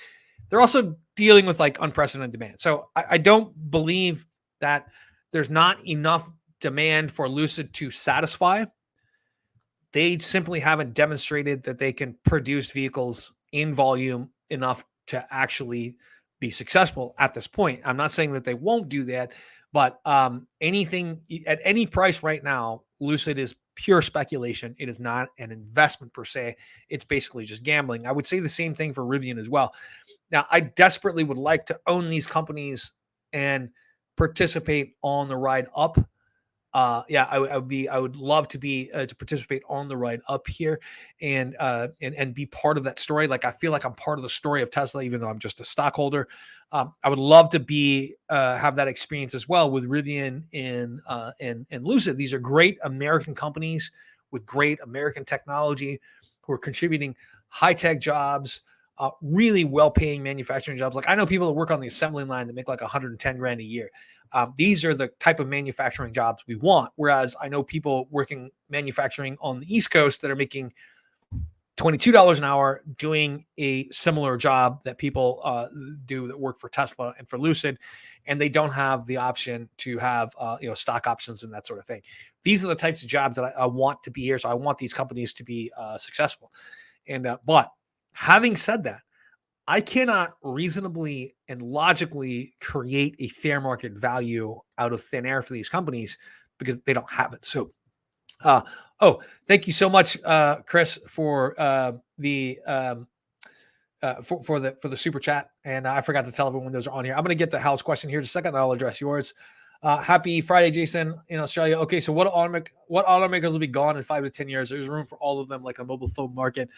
they're also dealing with like unprecedented demand. So I don't believe that there's not enough demand for Lucid to satisfy. They simply haven't demonstrated that they can produce vehicles in volume enough to actually be successful at this point. I'm not saying that they won't do that, but anything at any price right now, Lucid is pure speculation. It is not an investment per se. It's basically just gambling. I would say the same thing for Rivian as well. Now, I desperately would like to own these companies and participate on the ride up, I would love to be to participate on the ride up here and be part of that story. Like I feel like I'm part of the story of Tesla, even though I'm just a stockholder. I would love to be have that experience as well with Rivian and Lucid. These are great American companies with great American technology who are contributing high tech jobs, really well paying manufacturing jobs. Like I know people that work on the assembly line that make like 110 grand a year. These are the type of manufacturing jobs we want. Whereas I know people working manufacturing on the East Coast that are making $22 an hour doing a similar job that people do that work for Tesla and for Lucid, and they don't have the option to have stock options and that sort of thing. These are the types of jobs that I want to be here. So I want these companies to be successful. And but having said that, I cannot reasonably and logically create a fair market value out of thin air for these companies because they don't have it. So, thank you so much, Chris, for the for the super chat. And I forgot to tell everyone those are on here. I'm going to get to Hal's question here in a second, and I'll address yours. Happy Friday, Jason, in Australia. Okay, so what automakers will be gone in 5 to 10 years? There's room for all of them, like a mobile phone market.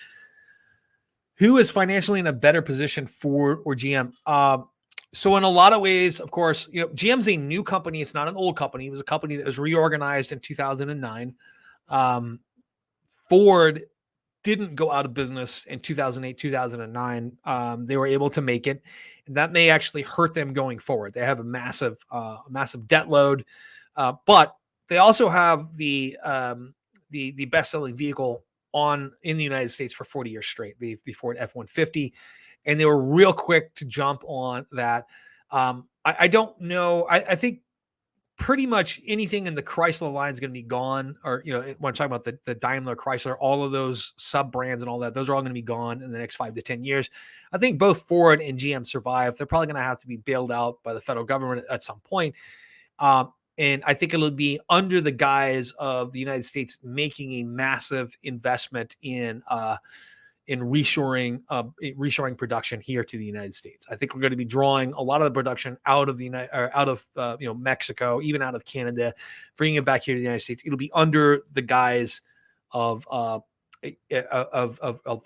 Who is financially in a better position, Ford or GM? So in a lot of ways, of course, GM's a new company. It's not an old company. It was a company that was reorganized in 2009. Ford didn't go out of business in 2008, 2009. They were able to make it. And that may actually hurt them going forward. They have a massive debt load, but they also have the best-selling vehicle in the United States for 40 years straight, the Ford F-150, and they were real quick to jump on that. I don't know. I think pretty much anything in the Chrysler line is going to be gone, or when I'm talking about the Daimler, Chrysler, all of those sub brands and all that, those are all going to be gone in the next 5 to 10 years. I think both Ford and GM survive. They're probably going to have to be bailed out by the federal government at some point. And I think it'll be under the guise of the United States making a massive investment in reshoring production here to the United States. I think we're going to be drawing a lot of the production out of Mexico, even out of Canada, bringing it back here to the United States. It'll be under the guise of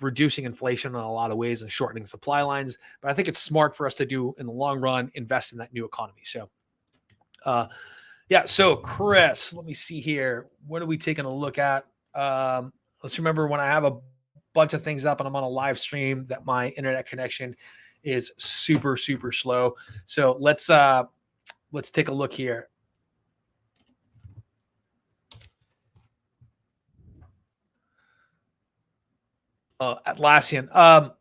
reducing inflation in a lot of ways and shortening supply lines. But I think it's smart for us to do in the long run, invest in that new economy. So, so Chris, let me see here. What are we taking a look at? Let's remember when I have a bunch of things up and I'm on a live stream that my internet connection is super, super slow. So let's take a look here. Atlassian.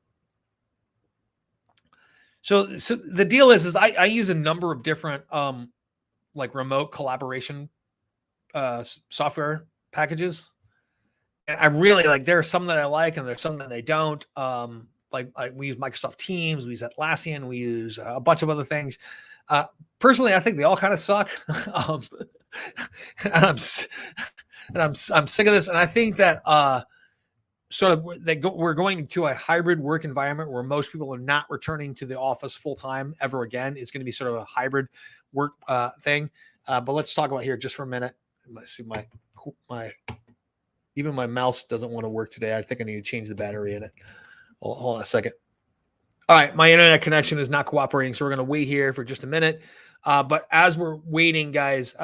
So the deal is I use a number of different like remote collaboration software packages. And I really like, there are some that I like and there's some that I don't. Like we use Microsoft Teams, we use Atlassian, we use a bunch of other things. Personally, I think they all kind of suck. And I'm sick of this. And I think that we're going to a hybrid work environment where most people are not returning to the office full time ever again. It's going to be sort of a hybrid work thing. But let's talk about here just for a minute. Let's see even my mouse doesn't want to work today. I think I need to change the battery in it. Hold on a second. All right, my internet connection is not cooperating, so we're going to wait here for just a minute. But as we're waiting, guys,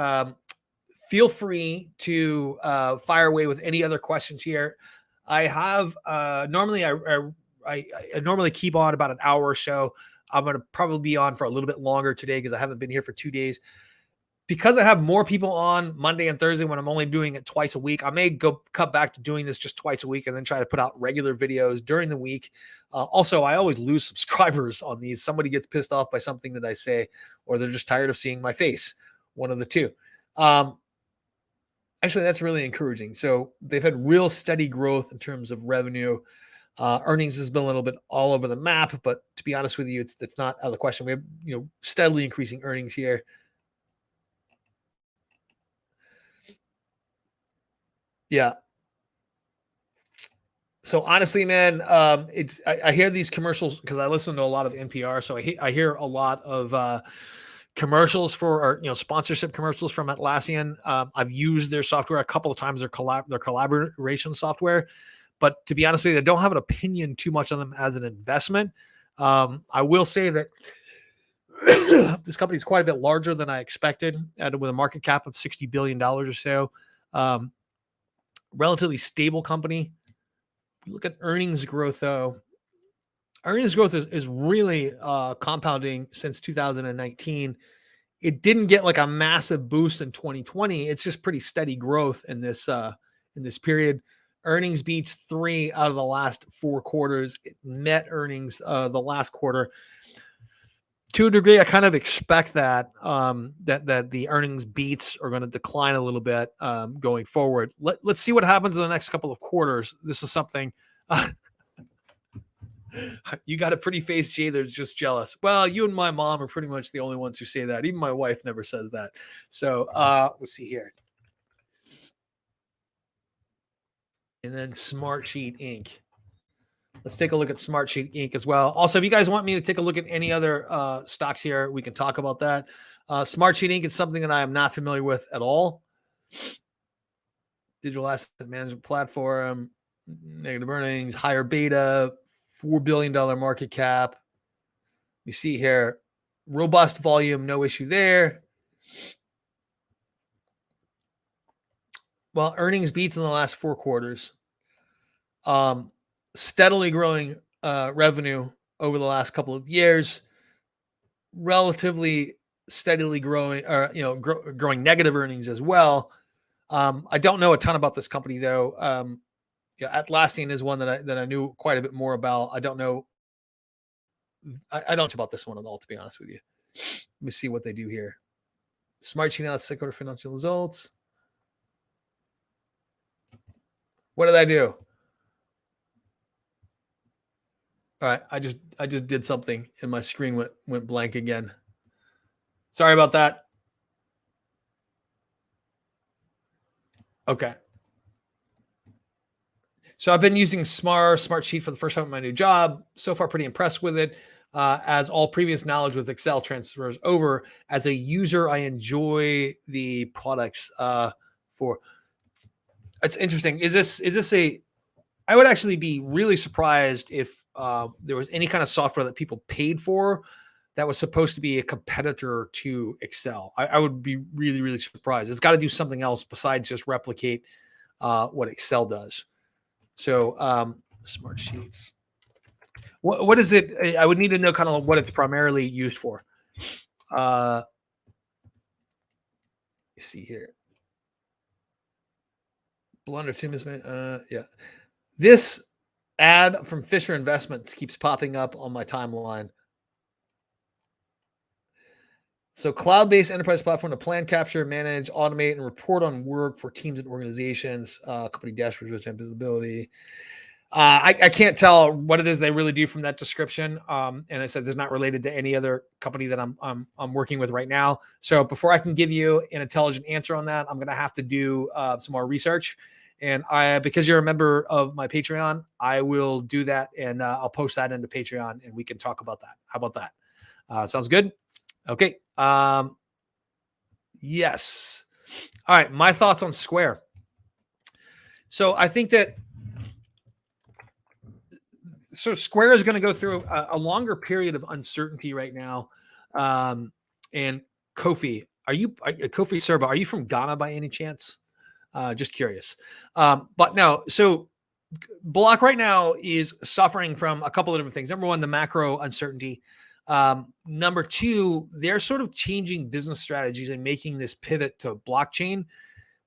feel free to fire away with any other questions here. I have normally I normally keep on about an hour or so. I'm going to probably be on for a little bit longer today because I haven't been here for 2 days. Because I have more people on Monday and Thursday when I'm only doing it twice a week, I may cut back to doing this just twice a week and then try to put out regular videos during the week. Also, I always lose subscribers on these. Somebody gets pissed off by something that I say, or they're just tired of seeing my face. One of the two. Actually, that's really encouraging. So they've had real steady growth in terms of revenue. Earnings has been a little bit all over the map, but to be honest with you, it's not out of the question. We have steadily increasing earnings here. Yeah. So honestly, man, I hear these commercials because I listen to a lot of NPR. So I hear a lot of commercials for, or sponsorship commercials from Atlassian. I've used their software a couple of times, their collaboration software, but to be honest with you, I don't have an opinion too much on them as an investment. I will say that this company is quite a bit larger than I expected, with a market cap of $60 billion or so. Relatively stable company. Look at earnings growth, though. Earnings growth is really compounding since 2019. It didn't get like a massive boost in 2020. It's just pretty steady growth in this period. Earnings beats 3 out of the last 4 quarters. Net earnings the last quarter. To a degree, I kind of expect that that the earnings beats are going to decline a little bit going forward. Let's see what happens in the next couple of quarters. This is something. You got a pretty face, Jay. That's just jealous. Well, you and my mom are pretty much the only ones who say that. Even my wife never says that. So let's see here. And then Smartsheet Inc. Let's take a look at Smartsheet Inc. as well. Also, if you guys want me to take a look at any other stocks here, we can talk about that. Smartsheet Inc. is something that I am not familiar with at all. Digital asset management platform, negative earnings, higher beta, $4 billion market cap. You see here, robust volume, no issue there. Well, earnings beats in the last 4 quarters. Steadily growing revenue over the last couple of years. Relatively steadily growing, or growing negative earnings as well. I don't know a ton about this company though. Atlassian is one that I knew quite a bit more about. I don't know. I don't know about this one at all, to be honest with you. Let me see what they do here. Smartsheet now, second quarter financial results. What did I do? All right, I just did something and my screen went blank again. Sorry about that. Okay. So I've been using Smartsheet for the first time in my new job. So far, pretty impressed with it. As all previous knowledge with Excel transfers over, as a user, I enjoy the products. It's interesting. Is this a? I would actually be really surprised if there was any kind of software that people paid for that was supposed to be a competitor to Excel. I would be really, really surprised. It's got to do something else besides just replicate what Excel does. So Smartsheets. What is it? I would need to know kind of what it's primarily used for. Let's see here. Blunder yeah. This ad from Fisher Investments keeps popping up on my timeline. So cloud-based enterprise platform to plan, capture, manage, automate, and report on work for teams and organizations, company dashboards, real-time visibility. I can't tell what it is they really do from that description. And I said it's not related to any other company that I'm working with right now. So before I can give you an intelligent answer on that, I'm going to have to do some more research. And because you're a member of my Patreon, I will do that, and I'll post that into Patreon, and we can talk about that. How about that? Sounds good? Okay. Yes. All right. My thoughts on Square. So I think that Square is going to go through a longer period of uncertainty right now. And Kofi, Kofi Serba, are you from Ghana by any chance? Just curious. But no, so Block right now is suffering from a couple of different things. Number one, the macro uncertainty. Number two, they're sort of changing business strategies and making this pivot to blockchain,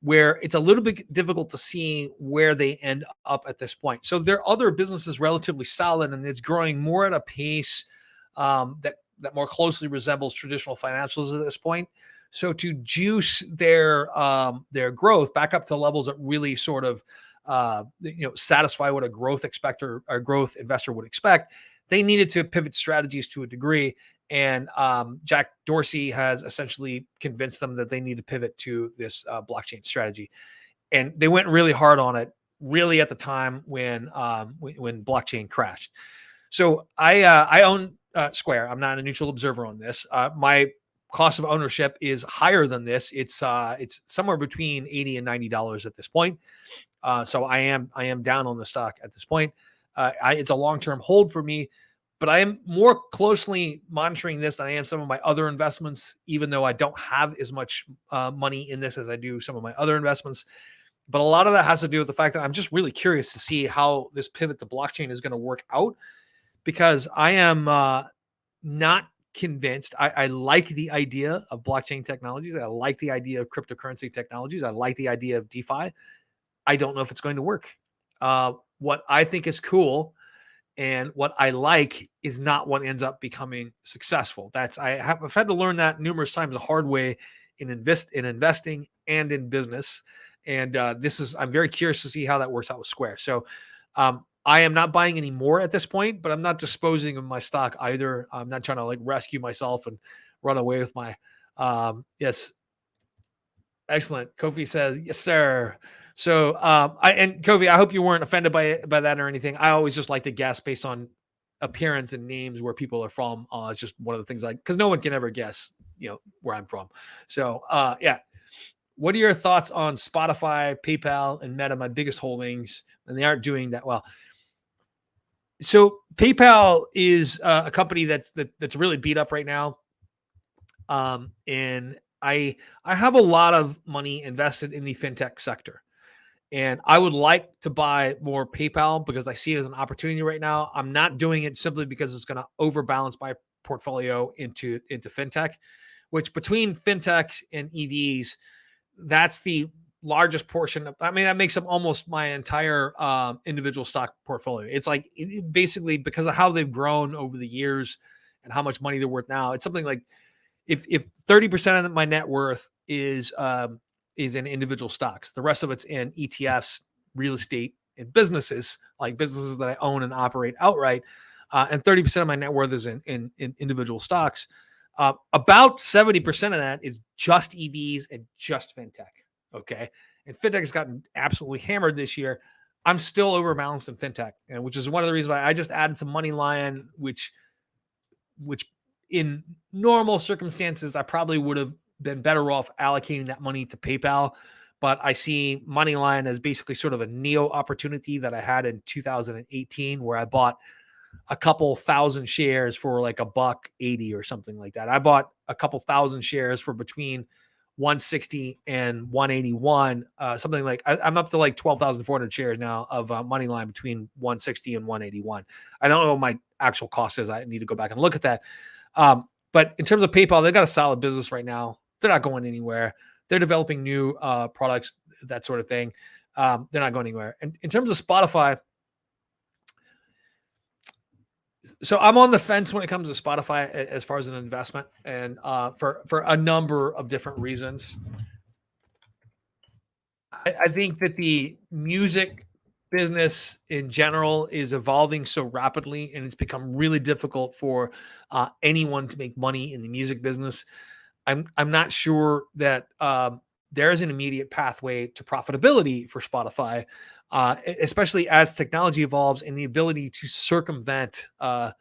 where it's a little bit difficult to see where they end up at this point. So their other business is relatively solid, and it's growing more at a pace that more closely resembles traditional financials at this point. So to juice their growth back up to levels that really sort of satisfy what a growth investor would expect, they needed to pivot strategies to a degree. And Jack Dorsey has essentially convinced them that they need to pivot to this blockchain strategy. And they went really hard on it, really at the time when blockchain crashed. So I own Square. I'm not a neutral observer on this. My cost of ownership is higher than this. It's somewhere between $80 and $90 at this point. So I am down on the stock at this point. It's a long-term hold for me, but I am more closely monitoring this than I am some of my other investments, even though I don't have as much money in this as I do some of my other investments. But a lot of that has to do with the fact that I'm just really curious to see how this pivot to blockchain is going to work out, because I am not convinced. I like the idea of blockchain technologies. I like the idea of cryptocurrency technologies. I like the idea of DeFi. I don't know if it's going to work. What I think is cool and what I like is not what ends up becoming successful. I've had to learn that numerous times the hard way in investing and in business. And I'm very curious to see how that works out with Square. So I am not buying any more at this point, but I'm not disposing of my stock either. I'm not trying to like rescue myself and run away with my, yes. Excellent. Kofi says, yes, sir. So, Kofi, I hope you weren't offended by that or anything. I always just like to guess based on appearance and names where people are from. It's just one of the things because no one can ever guess, where I'm from. So, yeah. What are your thoughts on Spotify, PayPal, and Meta, my biggest holdings, and they aren't doing that well? So PayPal is a company that's really beat up right now. And I have a lot of money invested in the fintech sector, and I would like to buy more PayPal because I see it as an opportunity right now. I'm not doing it simply because it's going to overbalance my portfolio into fintech, which between fintechs and EVs, that's the largest portion of, that makes up almost my entire individual stock portfolio. It's like basically because of how they've grown over the years and how much money they're worth now. It's something like if 30% of my net worth is in individual stocks, the rest of it's in ETFs, real estate, and businesses, like businesses that I own and operate outright. And 30% of my net worth is in individual stocks. About 70% of that is just EVs and just fintech. Okay. And fintech has gotten absolutely hammered this year. I'm still overbalanced in fintech, and which is one of the reasons why I just added some money line, which in normal circumstances, I probably would have been better off allocating that money to PayPal. But I see Moneyline as basically sort of a neo opportunity that I had in 2018, where I bought a couple thousand shares for like $1.80 or something like that. I bought a couple thousand shares for between 160 and 181, something like I'm up to like 12,400 shares now of Moneyline between 160 and 181. I don't know what my actual cost is. I need to go back and look at that. But in terms of PayPal, they've got a solid business right now. They're not going anywhere. They're developing new products, that sort of thing. They're not going anywhere. And in terms of Spotify, so I'm on the fence when it comes to Spotify as far as an investment, and for a number of different reasons. I think that the music business in general is evolving so rapidly, and it's become really difficult for anyone to make money in the music business. I'm not sure that there is an immediate pathway to profitability for Spotify, especially as technology evolves and the ability to circumvent. And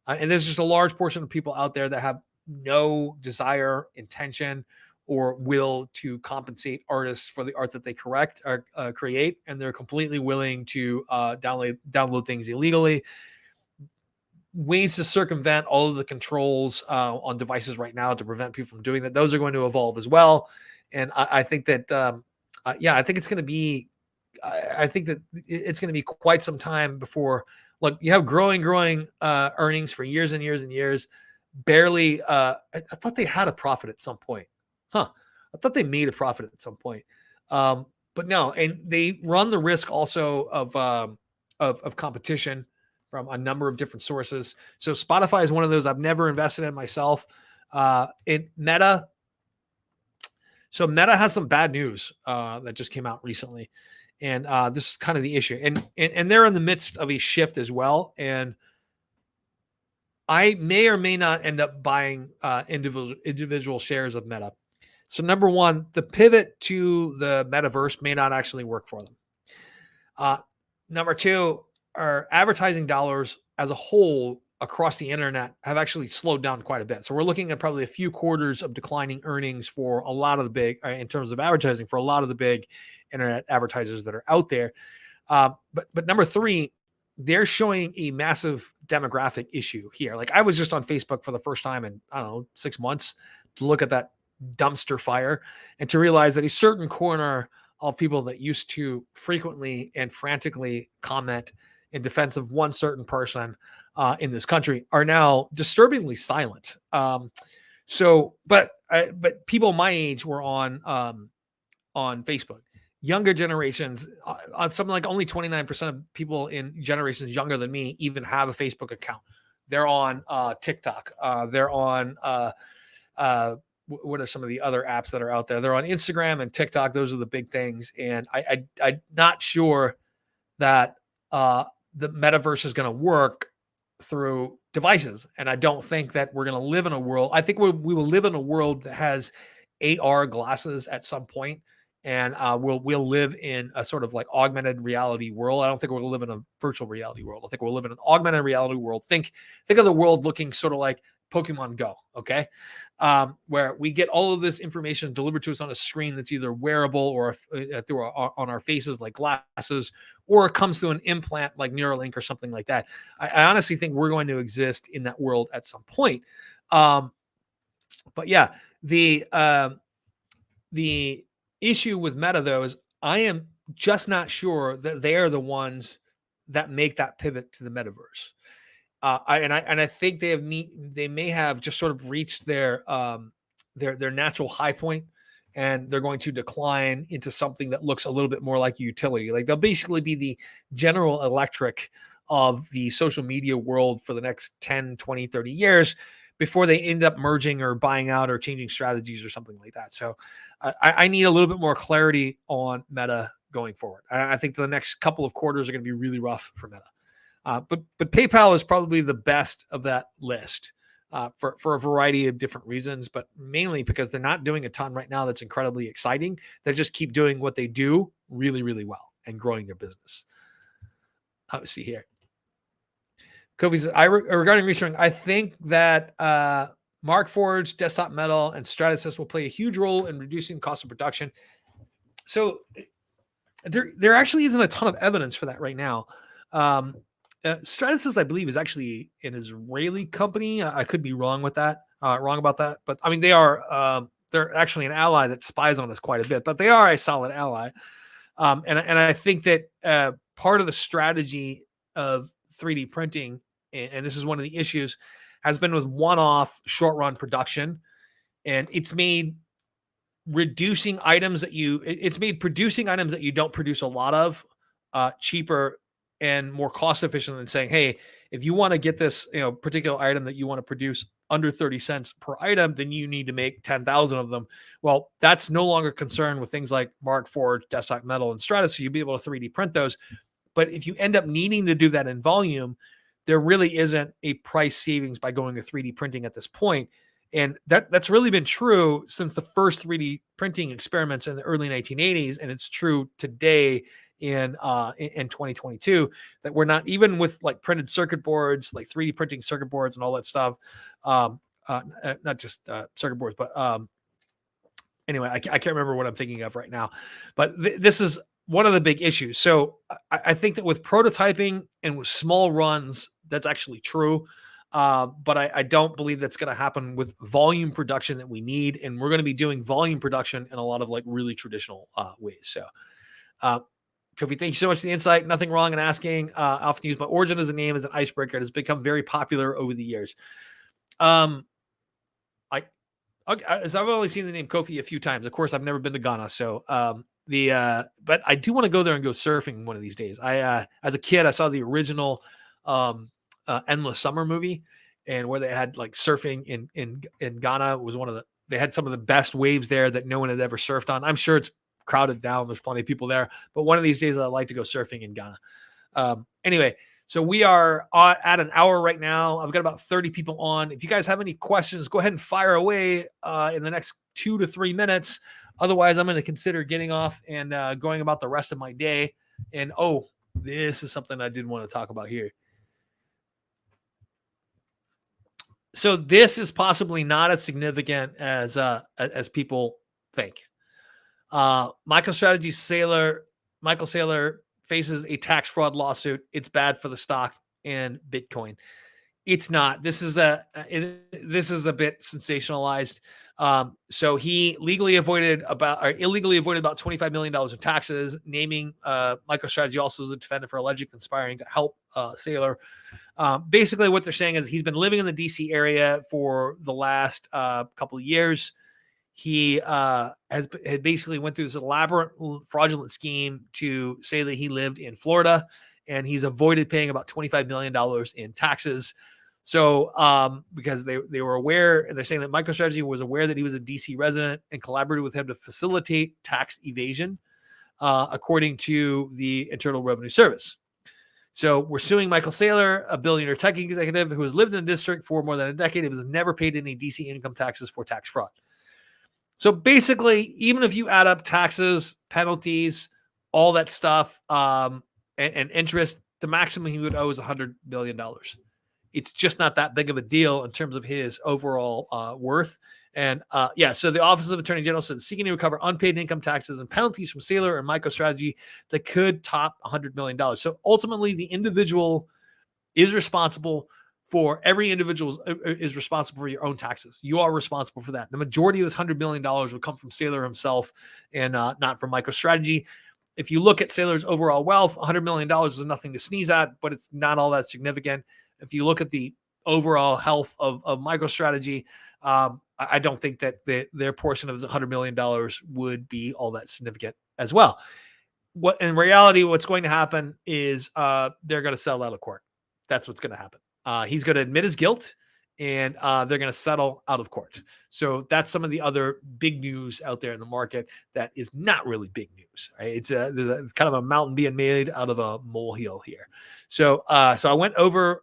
there's just a large portion of people out there that have no desire, intention, or will to compensate artists for the art that they create, and they're completely willing to download things illegally. Ways to circumvent all of the controls on devices right now to prevent people from doing that. Those are going to evolve as well. And I think that, I think it's going to be, I think that it's going to be quite some time before, look, you have growing earnings for years and years and years. Barely, I thought they had a profit at some point. I thought they made a profit at some point. But no, and they run the risk also of competition from a number of different sources. So Spotify is one of those I've never invested in myself. In Meta. So Meta has some bad news that just came out recently. And this is kind of the issue. And they're in the midst of a shift as well. And I may or may not end up buying individual shares of Meta. So number one, the pivot to the metaverse may not actually work for them. Number two, our advertising dollars as a whole across the internet have actually slowed down quite a bit. So we're looking at probably a few quarters of declining earnings for a lot of the big, in terms of advertising, for a lot of the big internet advertisers that are out there. But number three, they're showing a massive demographic issue here. Like, I was just on Facebook for the first time in, I don't know, 6 months to look at that dumpster fire and to realize that a certain corner of people that used to frequently and frantically comment in defense of one certain person in this country are now disturbingly silent. But people my age were on Facebook. Younger generations, something like only 29% of people in generations younger than me even have a Facebook account. They're on TikTok. They're on what are some of the other apps that are out there? They're on Instagram and TikTok. Those are the big things. And I'm not sure that the metaverse is going to work through devices. And I don't think that we're going to live in a world. I think we will live in a world that has AR glasses at some point, and we'll live in a sort of like augmented reality world. I don't think we're going to live in a virtual reality world. I think we'll live in an augmented reality world. Think of the world looking sort of like Pokemon Go, okay? Where we get all of this information delivered to us on a screen that's either wearable or through on our faces like glasses, or it comes through an implant like Neuralink or something like that. I honestly think we're going to exist in that world at some point. But yeah, the issue with Meta, though, is I am just not sure that they are the ones that make that pivot to the metaverse. I think they may have just sort of reached their natural high point, and they're going to decline into something that looks a little bit more like a utility. Like, they'll basically be the General Electric of the social media world for the next 10, 20, 30 years before they end up merging or buying out or changing strategies or something like that. So I need a little bit more clarity on Meta going forward. I think the next couple of quarters are going to be really rough for Meta. But PayPal is probably the best of that list for a variety of different reasons, but mainly because they're not doing a ton right now that's incredibly exciting. They just keep doing what they do really, really well and growing their business. Let's see here. Kofi says, regarding restructuring, I think that Markforged, Desktop Metal, and Stratasys will play a huge role in reducing the cost of production. So there actually isn't a ton of evidence for that right now. Stratasys, I believe, is actually an Israeli company. I could be wrong about that, but I mean, they're actually an ally that spies on us quite a bit, but they are a solid ally. And I think that part of the strategy of 3D printing, and this is one of the issues, has been with one-off short-run production, and it's made producing items that you don't produce a lot of cheaper and more cost efficient than saying, hey, if you want to get this particular item that you want to produce under 30 cents per item, then you need to make 10,000 of them. Well, that's no longer concerned with things like Markforged, Desktop Metal, and Stratus. So you'll be able to 3D print those. But if you end up needing to do that in volume, there really isn't a price savings by going to 3D printing at this point. And that's really been true since the first 3D printing experiments in the early 1980s. And it's true today in 2022, that we're not, even with like printed circuit boards, like 3D printing circuit boards and all that stuff. Not just circuit boards, but anyway, I can't remember what I'm thinking of right now, but this is one of the big issues. So I think that with prototyping and with small runs, that's actually true. But I don't believe that's going to happen with volume production that we need. And we're going to be doing volume production in a lot of like really traditional ways. So Kofi, thank you so much for the insight. Nothing wrong in asking. I often use my origin as a name as an icebreaker. It has become very popular over the years. I've only seen the name Kofi a few times. Of course, I've never been to Ghana. So but I do want to go there and go surfing one of these days. As a kid, I saw the original Endless Summer movie, and where they had like surfing in Ghana was they had some of the best waves there that no one had ever surfed on. I'm sure it's crowded down. There's plenty of people there, but one of these days I'd like to go surfing in Ghana. Anyway, so we are at an hour right now. I've got about 30 people on. If you guys have any questions, go ahead and fire away in the next 2 to 3 minutes. Otherwise, I'm going to consider getting off and going about the rest of my day. And this is something I did want to talk about here. So this is possibly not as significant as people think. MicroStrategy Michael Saylor faces a tax fraud lawsuit. It's bad for the stock and Bitcoin. It's not. This is a bit sensationalized. So he illegally avoided about $25 million of taxes, naming MicroStrategy also as a defendant for allegedly conspiring to help Saylor. Basically, what they're saying is he's been living in the DC area for the last couple of years. He had basically went through this elaborate fraudulent scheme to say that he lived in Florida, and he's avoided paying about $25 million in taxes. So because they were aware, and they're saying that MicroStrategy was aware that he was a DC resident and collaborated with him to facilitate tax evasion, according to the Internal Revenue Service. So we're suing Michael Saylor, a billionaire tech executive who has lived in the district for more than a decade and has never paid any DC income taxes for tax fraud. So basically, even if you add up taxes, penalties, all that stuff, and interest, the maximum he would owe is $100 billion. It's just not that big of a deal in terms of his overall worth. And so the Office of Attorney General said seeking to recover unpaid income taxes and penalties from Saylor and MicroStrategy that could top $100 million. So ultimately, the individual is responsible for every individual is responsible for your own taxes. You are responsible for that. The majority of this $100 million will come from Saylor himself and not from MicroStrategy. If you look at Saylor's overall wealth, $100 million is nothing to sneeze at, but it's not all that significant. If you look at the overall health of MicroStrategy, I don't think that their portion of the $100 million would be all that significant as well. What in reality, what's going to happen is they're going to settle out of court. That's what's going to happen. He's going to admit his guilt, and they're going to settle out of court. So that's some of the other big news out there in the market that is not really big news. Right? It's kind of a mountain being made out of a molehill here. So I went over.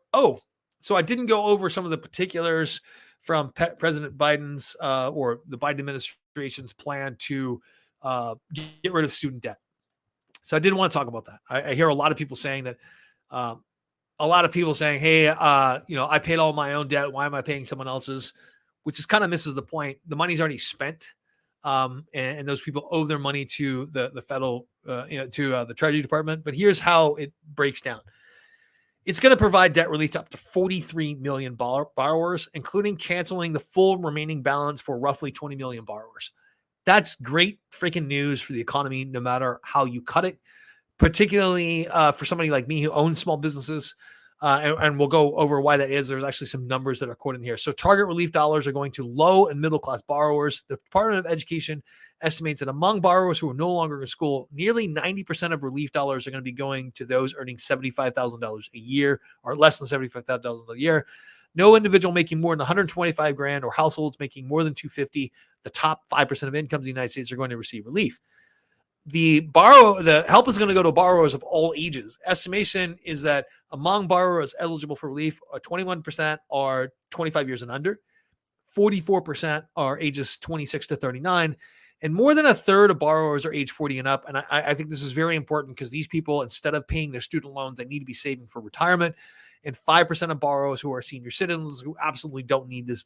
So I didn't go over some of the particulars from President Biden's or the Biden administration's plan to get rid of student debt. So I didn't want to talk about that. I hear a lot of people saying that. Hey, I paid all my own debt. Why am I paying someone else's? Which just kind of misses the point. The money's already spent, and those people owe their money to the federal, to the Treasury Department. But here's how it breaks down. It's going to provide debt relief to up to 43 million borrowers, including canceling the full remaining balance for roughly 20 million borrowers. That's great freaking news for the economy, no matter how you cut it. Particularly for somebody like me who owns small businesses, and we'll go over why that is. There's actually some numbers that are quoted here. So target relief dollars are going to low and middle class borrowers. The Department of Education estimates that among borrowers who are no longer in school, nearly 90% of relief dollars are going to be going to those earning $75,000 a year or less than $75,000 a year. No individual making more than 125 grand or households making more than 250, the top 5% of incomes in the United States are going to receive relief. The help is going to go to borrowers of all ages. Estimation is that among borrowers eligible for relief, 21% are 25 years and under, 44% are ages 26 to 39, and more than a third of borrowers are age 40 and up. And I think this is very important because these people, instead of paying their student loans, they need to be saving for retirement. And 5% of borrowers who are senior citizens who absolutely don't need this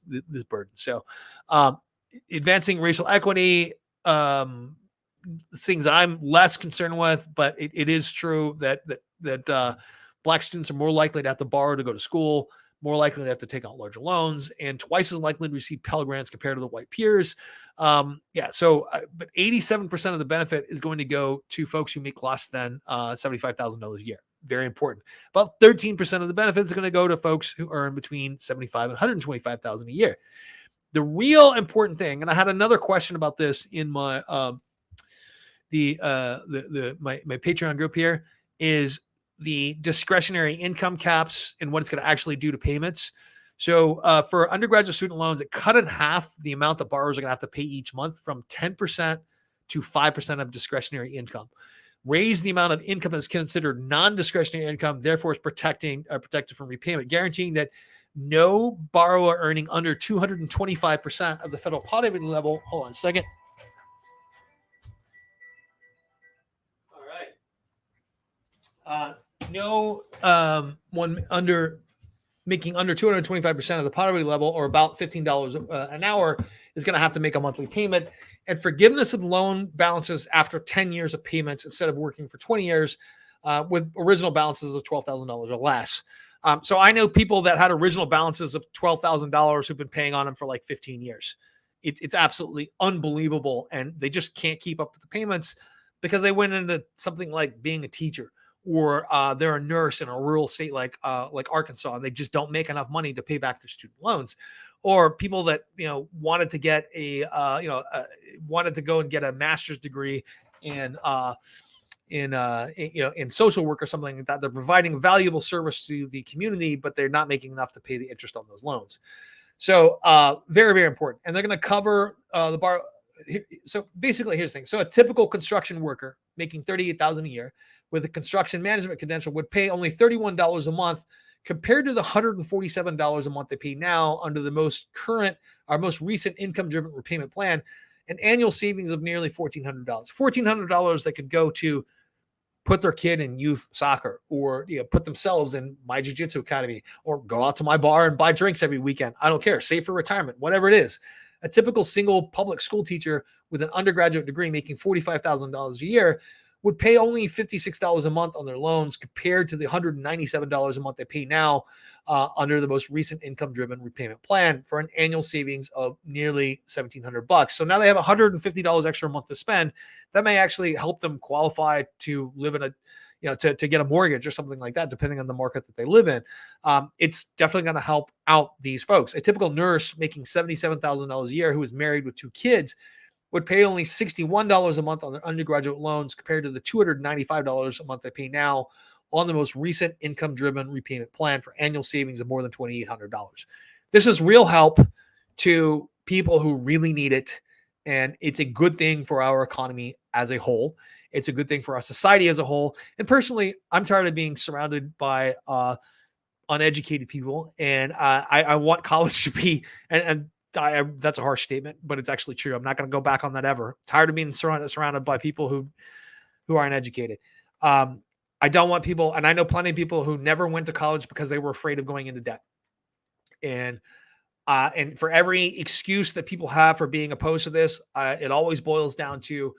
burden. So advancing racial equity, things that I'm less concerned with, but it is true that Black students are more likely to have to borrow to go to school, more likely to have to take out larger loans, and twice as likely to receive Pell Grants compared to the white peers. But 87% of the benefit is going to go to folks who make less than $75,000 a year. Very important. About 13% of the benefits is going to go to folks who earn between $75,000 and $125,000 a year. The real important thing, and I had another question about this in my my Patreon group here, is the discretionary income caps and what it's going to actually do to payments. So for undergraduate student loans, it cut in half the amount that borrowers are going to have to pay each month from 10% to 5% of discretionary income. Raise the amount of income that's considered non-discretionary income, therefore is protected from repayment, guaranteeing that no borrower earning under 225% of the federal poverty level. Hold on a second. All right. No one under making under 225% of the poverty level, or about $15 an hour, is going to have to make a monthly payment. And forgiveness of loan balances after 10 years of payments instead of working for 20 years with original balances of $12,000 or less. So I know people that had original balances of $12,000 who've been paying on them for like 15 years. It's absolutely unbelievable. And they just can't keep up with the payments because they went into something like being a teacher, or they're a nurse in a rural state like Arkansas, and they just don't make enough money to pay back their student loans. Or people that wanted to get wanted to go and get a master's degree in in social work or something like that. They're providing valuable service to the community, but they're not making enough to pay the interest on those loans. So very, very important. And they're going to cover the bar. So basically, here's the thing. So a typical construction worker making $38,000 a year with a construction management credential would pay only $31 a month compared to the $147 a month they pay now under the most recent income-driven repayment plan, an annual savings of nearly $1,400. $1,400 that could go to put their kid in youth soccer, or put themselves in my jiu-jitsu academy, or go out to my bar and buy drinks every weekend. I don't care. Save for retirement, whatever it is. A typical single public school teacher with an undergraduate degree making $45,000 a year would pay only $56 a month on their loans compared to the $197 a month they pay now under the most recent income-driven repayment plan, for an annual savings of nearly $1,700. So now they have $150 extra a month to spend. That may actually help them qualify to live in to get a mortgage or something like that, depending on the market that they live in. It's definitely going to help out these folks. A typical nurse making $77,000 a year who is married with 2 kids would pay only $61 a month on their undergraduate loans compared to the $295 a month they pay now on the most recent income-driven repayment plan, for annual savings of more than $2,800. This is real help to people who really need it, and it's a good thing for our economy as a whole. It's a good thing for our society as a whole. And personally, I'm tired of being surrounded by uneducated people, and I want college to be and that's a harsh statement, but it's actually true. I'm not going to go back on that ever. Tired of being surrounded by people who aren't educated. I don't want people, and I know plenty of people who never went to college because they were afraid of going into debt. And for every excuse that people have for being opposed to this, it always boils down to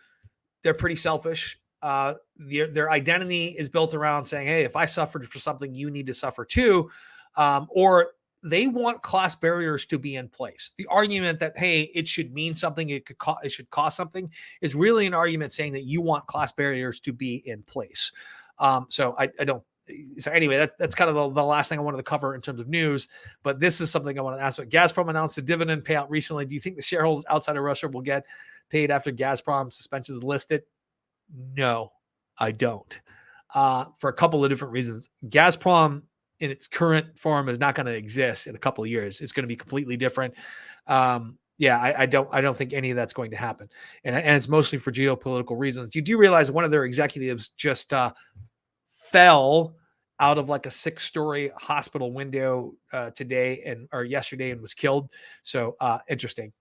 they're pretty selfish. Their identity is built around saying, hey, if I suffered for something, you need to suffer too. Or they want class barriers to be in place. The argument that, hey, it should mean something, it should cost something, is really an argument saying that you want class barriers to be in place. So I don't. So anyway, that's kind of the last thing I wanted to cover in terms of news. But this is something I want to ask about. Gazprom announced a dividend payout recently. Do you think the shareholders outside of Russia will get paid after Gazprom suspension is listed? No, I don't. For a couple of different reasons. Gazprom in its current form is not going to exist in a couple of years. It's going to be completely different. I don't think any of that's going to happen. And it's mostly for geopolitical reasons. You do realize one of their executives just fell out of like a 6-story hospital window yesterday and was killed. So interesting.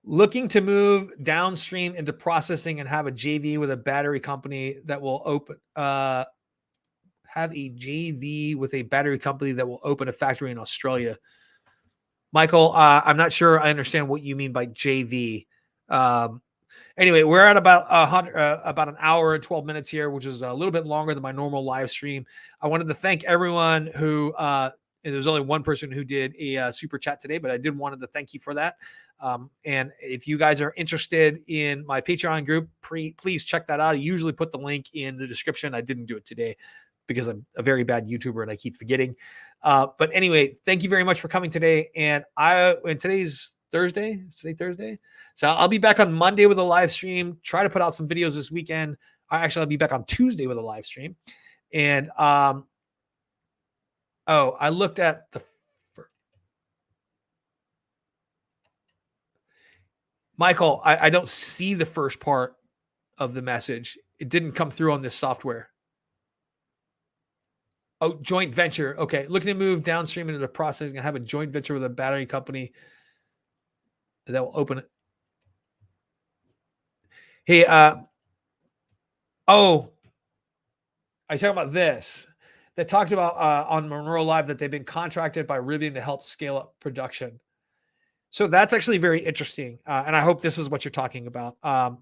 Looking to move downstream into processing and have a JV with a battery company that will open a factory in Australia. Michael, I'm not sure I understand what you mean by JV. Anyway, we're at about an hour and 12 minutes here, which is a little bit longer than my normal live stream. I wanted to thank everyone who there was only one person who did a super chat today, but I did wanted to thank you for that. And if you guys are interested in my Patreon group, please check that out. I usually put the link in the description. I didn't do it today because I'm a very bad YouTuber and I keep forgetting. But anyway, thank you very much for coming today. And today's Thursday. Is today Thursday? So I'll be back on Monday with a live stream. Try to put out some videos this weekend. I'll be back on Tuesday with a live stream. And I looked at the Michael. I don't see the first part of the message. It didn't come through on this software. Oh, joint venture. Okay. Looking to move downstream into the processing and have a joint venture with a battery company that will open it. Hey, are you talking about this? that talked about on Monroe Live that they've been contracted by Rivian to help scale up production. So that's actually very interesting. And I hope this is what you're talking about.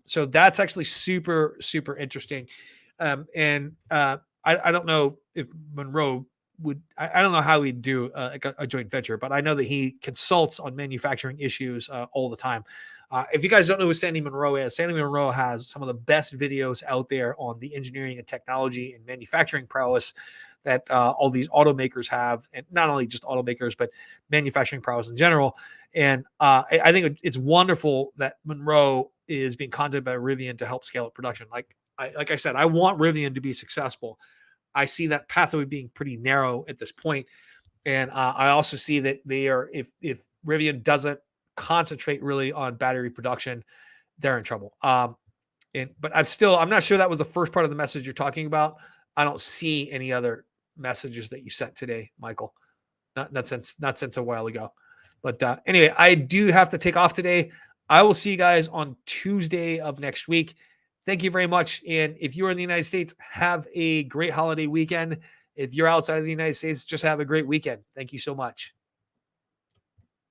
So that's actually super, super interesting. I don't know if Monroe would, I don't know how he'd do like a joint venture, but I know that he consults on manufacturing issues all the time. If you guys don't know who Sandy Monroe is, Sandy Monroe has some of the best videos out there on the engineering and technology and manufacturing prowess that all these automakers have, and not only just automakers, but manufacturing prowess in general. And I think it's wonderful that Monroe is being contacted by Rivian to help scale up production. Like I said, I want Rivian to be successful. I see that pathway being pretty narrow at this point. And I also see that they are, if Rivian doesn't concentrate really on battery production, they're in trouble. But I'm not sure that was the first part of the message you're talking about. I don't see any other messages that you sent today, Michael. Not since a while ago. But anyway, I do have to take off today. I will see you guys on Tuesday of next week. Thank you very much. And if you're in the United States, have a great holiday weekend. If you're outside of the United States, just have a great weekend. Thank you so much.